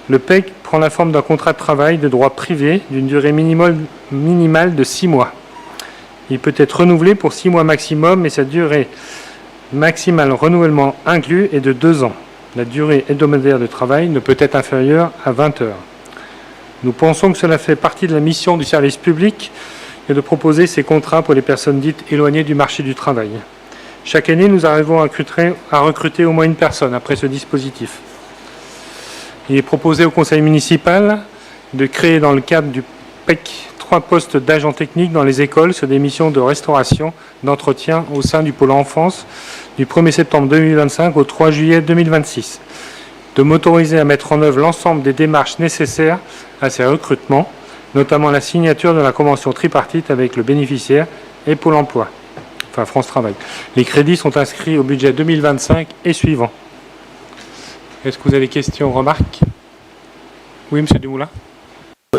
Le PEC prend la forme d'un contrat de travail de droit privé d'une durée minimale de 6 mois. Il peut être renouvelé pour 6 mois maximum et sa durée maximale renouvellement inclus est de 2 ans. La durée hebdomadaire de travail ne peut être inférieure à 20 heures. Nous pensons que cela fait partie de la mission du service public et de proposer ces contrats pour les personnes dites éloignées du marché du travail. Chaque année, nous arrivons à recruter au moins une personne après ce dispositif. Il est proposé au conseil municipal de créer dans le cadre du PEC 3 postes d'agents techniques dans les écoles sur des missions de restauration, d'entretien au sein du pôle enfance du 1er septembre 2025 au 3 juillet 2026. De m'autoriser à mettre en œuvre l'ensemble des démarches nécessaires à ces recrutements, notamment la signature de la convention tripartite avec le bénéficiaire et Pôle emploi, enfin France Travail. Les crédits sont inscrits au budget 2025 et suivant. Est-ce que vous avez des questions, remarques? Oui, monsieur Dumoulin.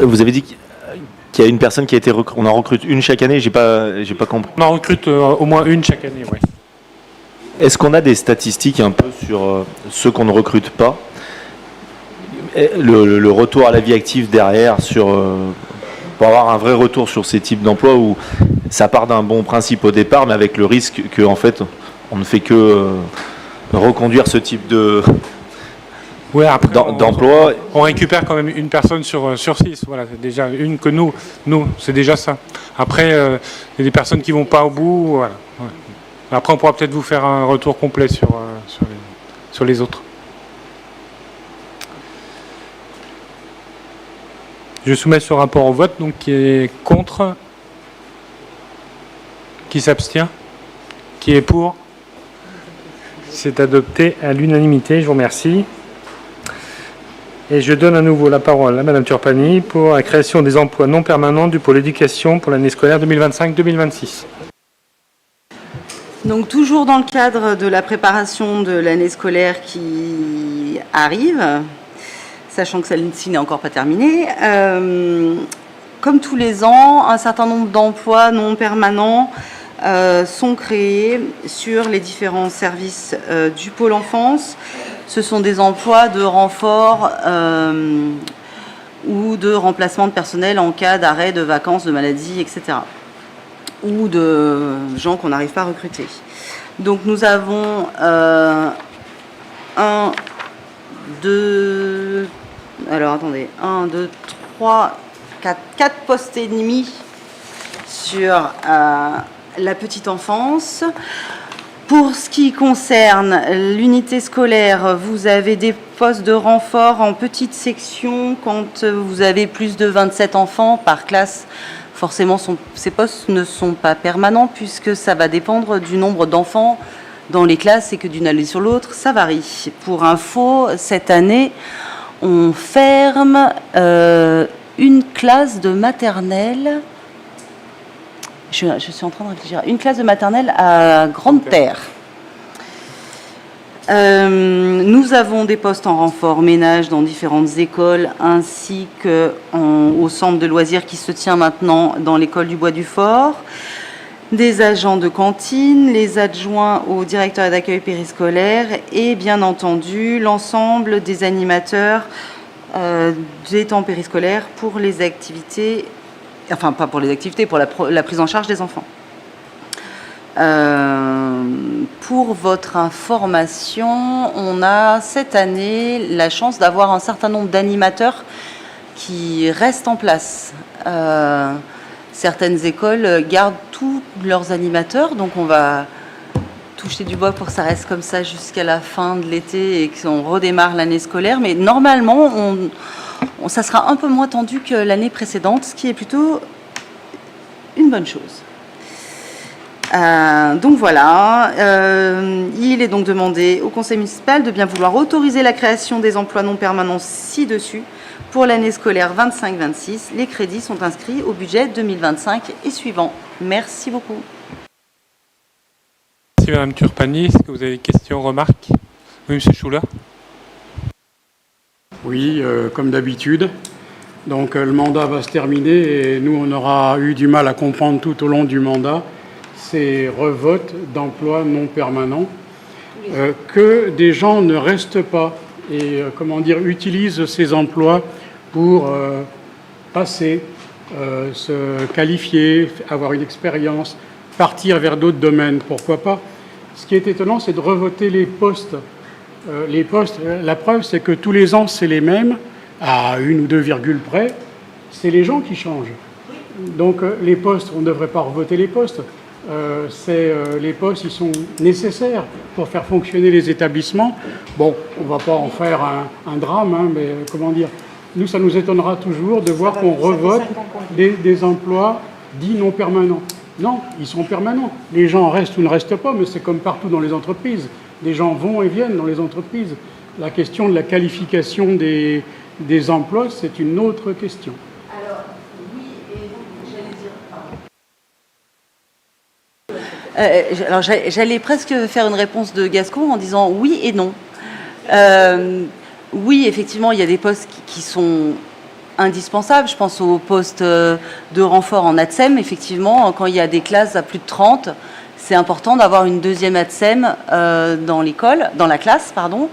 Vous avez dit qu'il y a une personne qui a été on en recrute une chaque année, j'ai pas compris. On en recrute au moins une chaque année, oui. Est-ce qu'on a des statistiques un peu sur ceux qu'on ne recrute pas? Le retour à la vie active derrière, pour avoir un vrai retour sur ces types d'emplois où ça part d'un bon principe au départ, mais avec le risque qu'en fait, on ne fait que reconduire ce type ouais, après, d'emploi. On récupère quand même une personne sur 6. Voilà, c'est déjà une que nous c'est déjà ça. Après, il y a des personnes qui ne vont pas au bout. Voilà. Ouais. Après, on pourra peut-être vous faire un retour complet sur les autres. Je soumets ce rapport au vote, donc qui est contre, qui s'abstient, qui est pour. C'est adopté à l'unanimité, je vous remercie. Et je donne à nouveau la parole à Madame Turpany pour la création des emplois non permanents du pôle éducation pour l'année scolaire 2025-2026. Donc toujours dans le cadre de la préparation de l'année scolaire qui arrive, sachant que celle-ci n'est encore pas terminée, comme tous les ans, un certain nombre d'emplois non permanents sont créés sur les différents services du pôle enfance. Ce sont des emplois de renfort ou de remplacement de personnel en cas d'arrêt, de vacances, de maladie, etc. Ou de gens qu'on n'arrive pas à recruter. Donc nous avons 1, 2, 3, 4 postes et demi sur la petite enfance. Pour ce qui concerne l'unité scolaire, vous avez des postes de renfort en petite section quand vous avez plus de 27 enfants par classe. Forcément, ces postes ne sont pas permanents puisque ça va dépendre du nombre d'enfants dans les classes et que d'une année sur l'autre, ça varie. Pour info, cette année, on ferme une classe de maternelle. Je suis en train de réfléchir. Une classe de maternelle à Grande-Terre. Nous avons des postes en renfort ménage dans différentes écoles, ainsi qu'au centre de loisirs qui se tient maintenant dans l'école du Bois du Fort, des agents de cantine, les adjoints au directeur d'accueil périscolaire et bien entendu l'ensemble des animateurs des temps périscolaires pour les activités, enfin pas pour les activités, pour la prise en charge des enfants. Pour votre information, on a cette année la chance d'avoir un certain nombre d'animateurs qui restent en place. Certaines écoles gardent tous leurs animateurs, donc on va toucher du bois pour que ça reste comme ça jusqu'à la fin de l'été et qu'on redémarre l'année scolaire. Mais normalement, ça sera un peu moins tendu que l'année précédente, ce qui est plutôt une bonne chose. Donc voilà, il est donc demandé au conseil municipal de bien vouloir autoriser la création des emplois non permanents ci-dessus pour l'année scolaire 25-26. Les crédits sont inscrits au budget 2025 et suivant. Merci beaucoup. Merci Madame Turpani. Est-ce que vous avez des questions, remarques? Oui, Monsieur Schuller. Oui, comme d'habitude. Donc le mandat va se terminer et nous, on aura eu du mal à comprendre tout au long du mandat ces revotes d'emplois non permanents, que des gens ne restent pas et utilisent ces emplois pour passer, se qualifier, avoir une expérience, partir vers d'autres domaines, pourquoi pas. Ce qui est étonnant, c'est de revoter les postes. Les postes, la preuve, c'est que tous les ans, c'est les mêmes, à 1 ou 2 virgules près, c'est les gens qui changent. Donc les postes, on ne devrait pas revoter les postes. Les postes, ils sont nécessaires pour faire fonctionner les établissements. Bon, on ne va pas en faire un drame, hein, mais nous, ça nous étonnera toujours de voir qu'on revote des emplois dits non permanents. Non, ils sont permanents. Les gens restent ou ne restent pas, mais c'est comme partout dans les entreprises. Les gens vont et viennent dans les entreprises. La question de la qualification des emplois, c'est une autre question. Alors, j'allais presque faire une réponse de Gascon en disant oui et non. Oui, effectivement, il y a des postes qui sont indispensables. Je pense aux postes de renfort en ATSEM. Effectivement, quand il y a des classes à plus de 30, c'est important d'avoir une deuxième ATSEM dans la classe, pardon.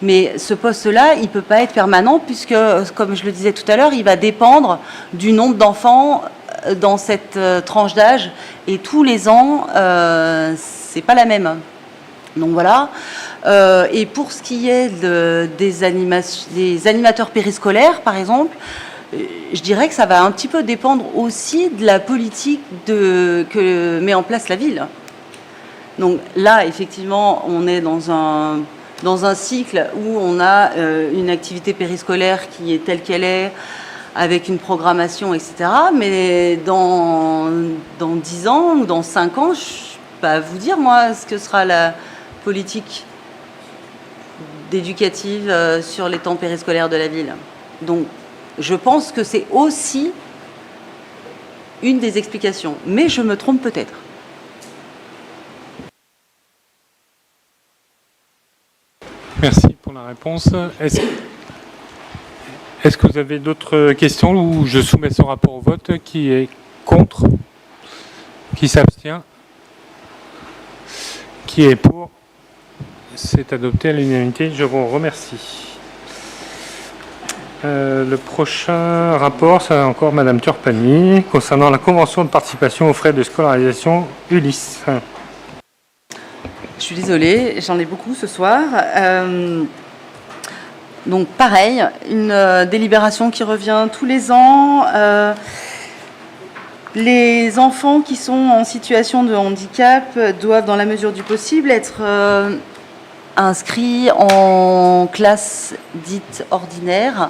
Mais ce poste-là, il ne peut pas être permanent puisque, comme je le disais tout à l'heure, il va dépendre du nombre d'enfants dans cette tranche d'âge et tous les ans, c'est pas la même. Donc voilà. Et pour ce qui est des animateurs périscolaires, par exemple, je dirais que ça va un petit peu dépendre aussi de la politique que met en place la ville. Donc là, effectivement, on est dans un cycle où on a une activité périscolaire qui est telle qu'elle est, avec une programmation, etc. Mais dans 10 ans ou dans 5 ans, je ne peux pas vous dire, moi, ce que sera la politique éducative sur les temps périscolaires de la ville. Donc, je pense que c'est aussi une des explications. Mais je me trompe peut-être. Merci pour la réponse. Est-ce que vous avez d'autres questions ou je soumets ce rapport au vote? Qui est contre? Qui s'abstient? Qui est pour? C'est adopté à l'unanimité. Je vous remercie. Le prochain rapport, c'est encore Madame Turpani, concernant la convention de participation aux frais de scolarisation Ulysse. Je suis désolée, j'en ai beaucoup ce soir. Donc pareil, une délibération qui revient tous les ans. Les enfants qui sont en situation de handicap doivent, dans la mesure du possible, être inscrits en classe dite ordinaire.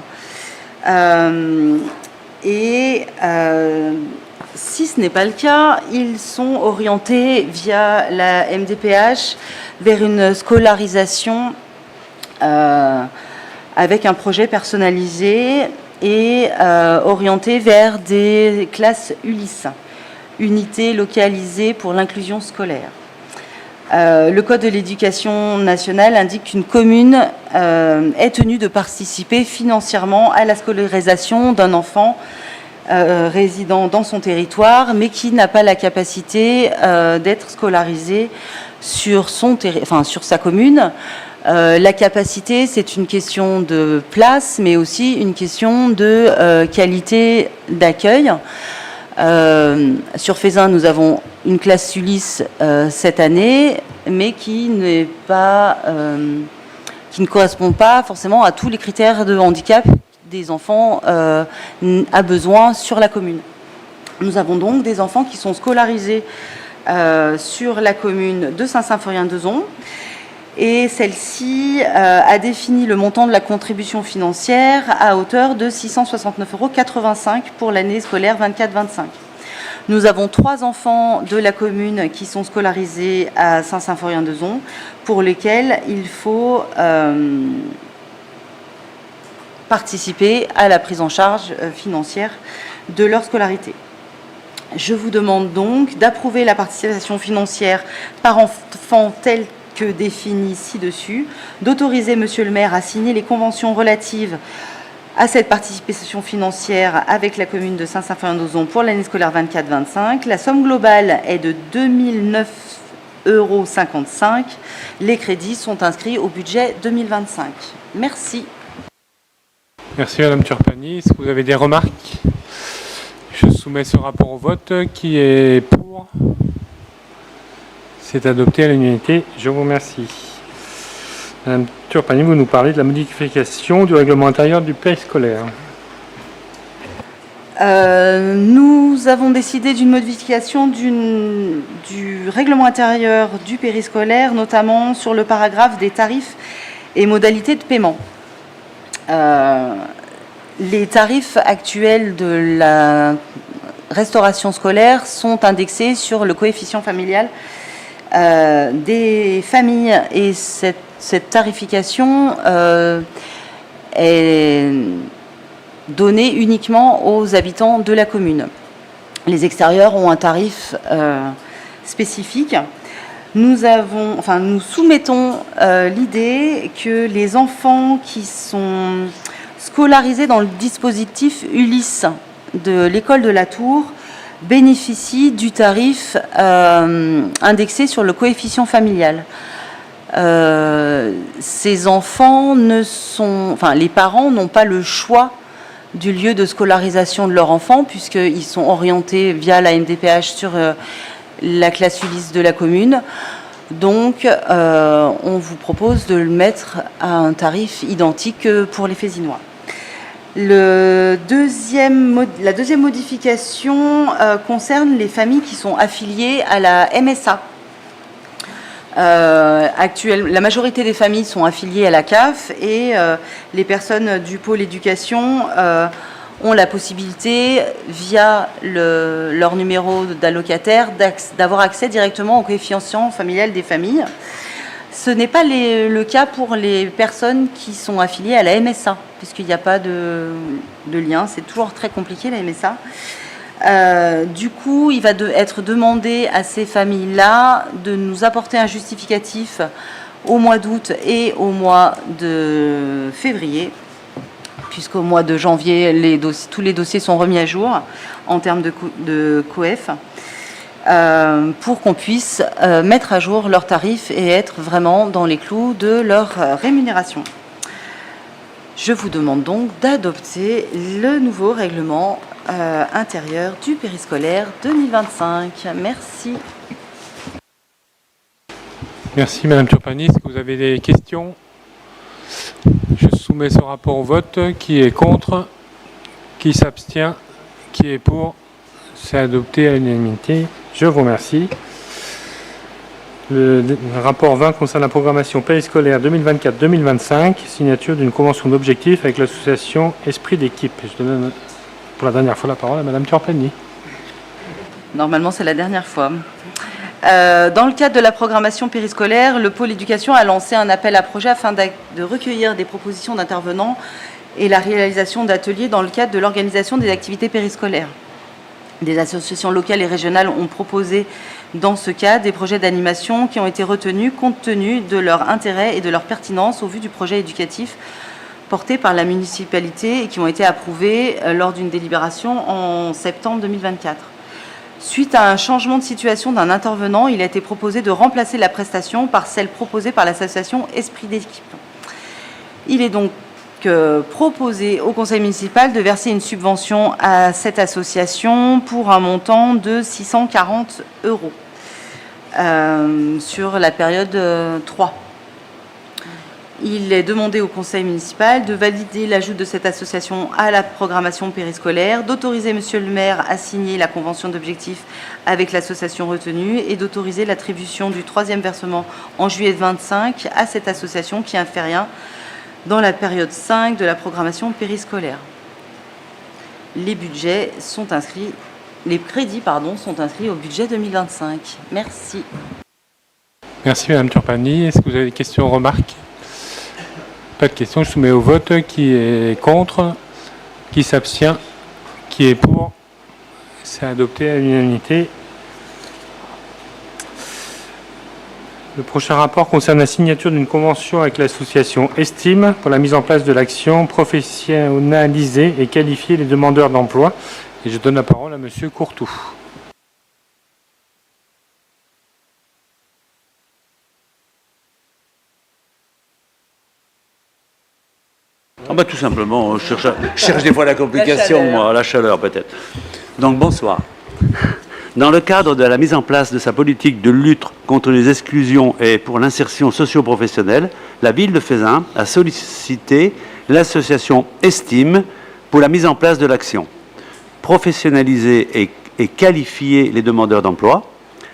Si ce n'est pas le cas, ils sont orientés via la MDPH vers une scolarisation avec un projet personnalisé et orienté vers des classes Ulysse, unités localisées pour l'inclusion scolaire. Le Code de l'éducation nationale indique qu'une commune est tenue de participer financièrement à la scolarisation d'un enfant résidant dans son territoire, mais qui n'a pas la capacité d'être scolarisé sur sa commune. La capacité, c'est une question de place, mais aussi une question de qualité d'accueil. Sur Fézin, nous avons une classe Ulysse cette année, mais qui ne correspond pas forcément à tous les critères de handicap des enfants à besoin sur la commune. Nous avons donc des enfants qui sont scolarisés sur la commune de Saint-Symphorien-d'Ozon, et celle-ci a défini le montant de la contribution financière à hauteur de 669,85 € pour l'année scolaire 24-25. Nous avons 3 enfants de la commune qui sont scolarisés à Saint-Symphorien-d'Ozon, pour lesquels il faut participer à la prise en charge financière de leur scolarité. Je vous demande donc d'approuver la participation financière par enfant telle que définie ci-dessus, d'autoriser Monsieur le maire à signer les conventions relatives à cette participation financière avec la commune de Saint-Symphorien-d'Ozon pour l'année scolaire 24-25. La somme globale est de 2009,55 €. Les crédits sont inscrits au budget 2025. Merci. Merci Madame Turpany. Est-ce que vous avez des remarques? Je soumets ce rapport au vote. Qui est pour? C'est adopté à l'unanimité. Je vous remercie. Madame Turpany, vous nous parlez de la modification du règlement intérieur du périscolaire. Nous avons décidé d'une modification du règlement intérieur du périscolaire, notamment sur le paragraphe des tarifs et modalités de paiement. Les tarifs actuels de la restauration scolaire sont indexés sur le coefficient familial des familles, et cette tarification est donnée uniquement aux habitants de la commune. Les extérieurs ont un tarif spécifique. Nous soumettons l'idée que les enfants qui sont scolarisés dans le dispositif Ulysse de l'école de la Tour bénéficient du tarif indexé sur le coefficient familial. Ces enfants les parents n'ont pas le choix du lieu de scolarisation de leur enfant, puisqu'ils sont orientés via la MDPH sur la classe Ulysse de la commune. Donc, on vous propose de le mettre à un tarif identique pour les Fézinois. La deuxième modification concerne les familles qui sont affiliées à la MSA. La majorité des familles sont affiliées à la CAF, et les personnes du pôle éducation ont la possibilité, via leur numéro d'allocataire, d'avoir accès directement au coefficient familial des familles. Ce n'est pas le cas pour les personnes qui sont affiliées à la MSA, puisqu'il n'y a pas de lien. C'est toujours très compliqué, la MSA. Du coup, il va être demandé à ces familles-là de nous apporter un justificatif au mois d'août et au mois de février, puisqu'au mois de janvier, tous les dossiers sont remis à jour en termes de COEF, pour qu'on puisse mettre à jour leurs tarifs et être vraiment dans les clous de leur rémunération. Je vous demande donc d'adopter le nouveau règlement intérieur du périscolaire 2025. Merci. Merci Madame Turpany. Est-ce que vous avez des questions? Je soumets ce rapport au vote. Qui est contre? Qui s'abstient? Qui est pour? C'est adopté à l'unanimité. Je vous remercie. Le rapport 20 concerne la programmation périscolaire 2024-2025, signature d'une convention d'objectifs avec l'association Esprit d'équipe. Je donne pour la dernière fois la parole à Madame Turpany. Normalement, c'est la dernière fois. Dans le cadre de la programmation périscolaire, le pôle éducation a lancé un appel à projet afin de recueillir des propositions d'intervenants et la réalisation d'ateliers dans le cadre de l'organisation des activités périscolaires. Des associations locales et régionales ont proposé dans ce cas, des projets d'animation qui ont été retenus compte tenu de leur intérêt et de leur pertinence au vu du projet éducatif porté par la municipalité et qui ont été approuvés lors d'une délibération en septembre 2024. Suite à un changement de situation d'un intervenant, il a été proposé de remplacer la prestation par celle proposée par l'association Esprit d'équipe. Il est donc proposé au conseil municipal de verser une subvention à cette association pour un montant de 640 € sur la période 3. Il est demandé au conseil municipal de valider l'ajout de cette association à la programmation périscolaire, d'autoriser monsieur le maire à signer la convention d'objectifs avec l'association retenue et d'autoriser l'attribution du 3e versement en juillet 2025 à cette association qui ne fait rien dans la période 5 de la programmation périscolaire. Les crédits sont inscrits au budget 2025. Merci. Merci Madame Turpani. Est-ce que vous avez des questions ou remarques? Pas de questions. Je soumets au vote. Qui est contre? Qui s'abstient? Qui est pour? C'est adopté à l'unanimité. Le prochain rapport concerne la signature d'une convention avec l'association Estime pour la mise en place de l'action professionnaliser et qualifier les demandeurs d'emploi. Et je donne la parole à Monsieur Courtou. Tout simplement, je cherche des fois la complication, la chaleur peut-être. Donc bonsoir. Dans le cadre de la mise en place de sa politique de lutte contre les exclusions et pour l'insertion socio-professionnelle, la ville de Feyzin a sollicité l'association Estime pour la mise en place de l'action. Professionnaliser et qualifier les demandeurs d'emploi.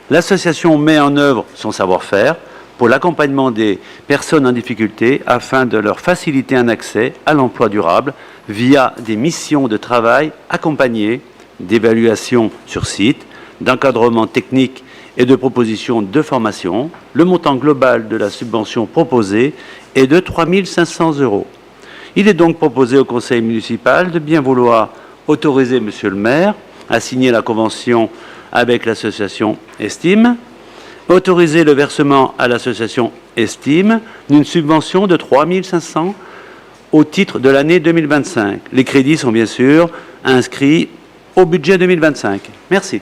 L'association met en œuvre son savoir-faire pour l'accompagnement des personnes en difficulté afin de leur faciliter un accès à l'emploi durable via des missions de travail accompagnées, d'évaluation sur site, d'encadrement technique et de propositions de formation. Le montant global de la subvention proposée est de 3 500 €. Il est donc proposé au conseil municipal de bien vouloir autoriser monsieur le maire à signer la convention avec l'association Estime, autoriser le versement à l'association Estime d'une subvention de 3 500 € au titre de l'année 2025. Les crédits sont bien sûr inscrits au budget 2025. Merci.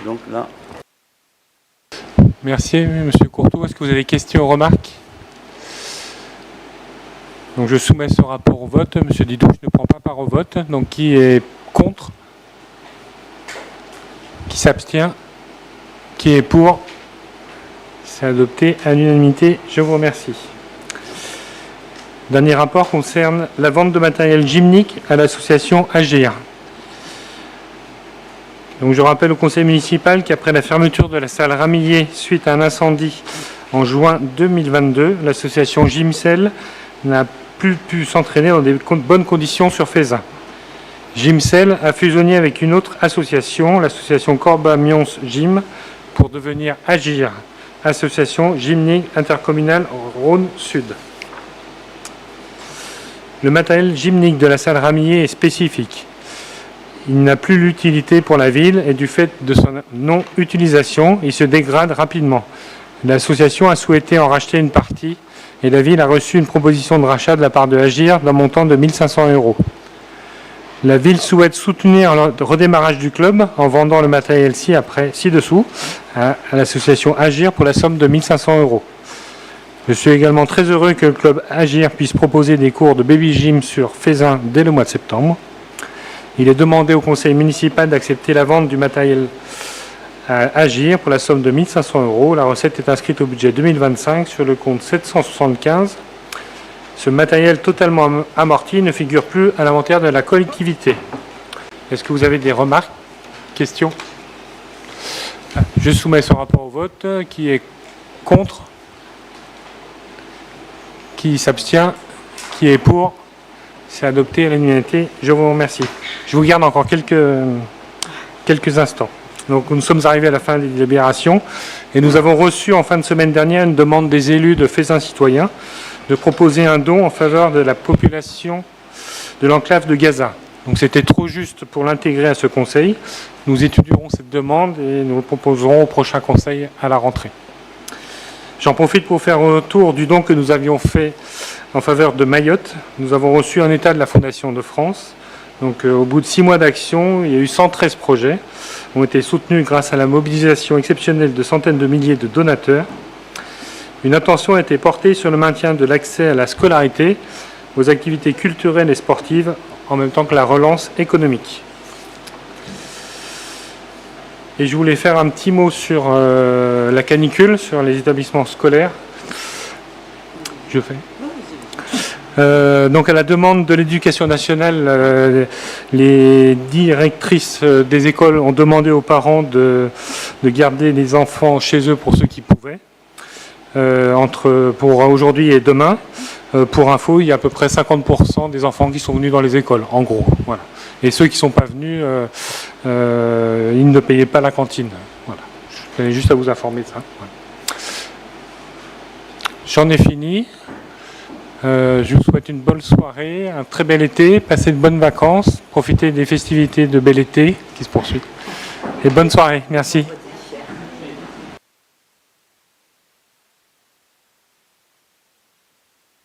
Donc là. Merci, Monsieur Courtois. Est-ce que vous avez des questions ou remarques? Donc je soumets ce rapport au vote. Monsieur Didouche ne prend pas part au vote. Donc qui est contre? Qui s'abstient? Qui est pour? C'est adopté à l'unanimité. Je vous remercie. Dernier rapport concerne la vente de matériel gymnique à l'association Agir. Donc je rappelle au conseil municipal qu'après la fermeture de la salle Ramillier suite à un incendie en juin 2022, l'association Gymcel n'a plus pu s'entraîner dans des bonnes conditions sur Feyzin. Gymcel a fusionné avec une autre association, l'association Corba-Mions Gym, pour devenir Agir, association gymnique intercommunale Rhône Sud. Le matériel gymnique de la salle Ramillier est spécifique. Il n'a plus l'utilité pour la ville et du fait de son non-utilisation, il se dégrade rapidement. L'association a souhaité en racheter une partie et la ville a reçu une proposition de rachat de la part de Agir d'un montant de 1 500 €. La ville souhaite soutenir le redémarrage du club en vendant le matériel ci-dessous à l'association Agir pour la somme de 1 500 €. Je suis également très heureux que le club Agir puisse proposer des cours de baby gym sur Feyzin dès le mois de septembre. Il est demandé au conseil municipal d'accepter la vente du matériel à Agir pour la somme de 1 500 €. La recette est inscrite au budget 2025 sur le compte 775. Ce matériel totalement amorti ne figure plus à l'inventaire de la collectivité. Est-ce que vous avez des remarques, questions? Je soumets ce rapport au vote. Qui est contre? Qui s'abstient? Qui est pour? C'est adopté à l'unanimité. Je vous remercie. Je vous garde encore quelques instants. Donc nous sommes arrivés à la fin des délibérations et nous avons reçu en fin de semaine dernière une demande des élus de Feyzin Citoyen de proposer un don en faveur de la population de l'enclave de Gaza. Donc c'était trop juste pour l'intégrer à ce conseil. Nous étudierons cette demande et nous le proposerons au prochain conseil à la rentrée. J'en profite pour faire un tour du don que nous avions fait en faveur de Mayotte. Nous avons reçu un état de la Fondation de France. Donc au bout de 6 mois d'action, il y a eu 113 projets qui ont été soutenus grâce à la mobilisation exceptionnelle de centaines de milliers de donateurs. Une attention a été portée sur le maintien de l'accès à la scolarité, aux activités culturelles et sportives, en même temps que la relance économique. Et je voulais faire un petit mot sur la canicule, sur les établissements scolaires. Je fais. Donc à la demande de l'Éducation nationale, les directrices des écoles ont demandé aux parents de garder les enfants chez eux pour ceux qui pouvaient, pour aujourd'hui et demain. Pour info, il y a à peu près 50% des enfants qui sont venus dans les écoles, en gros. Voilà. Et ceux qui ne sont pas venus, ils ne payaient pas la cantine. Voilà. Je tenais juste à vous informer de ça. Voilà. J'en ai fini. Je vous souhaite une bonne soirée, un très bel été, passez de bonnes vacances, profitez des festivités de bel été qui se poursuivent. Et bonne soirée. Merci.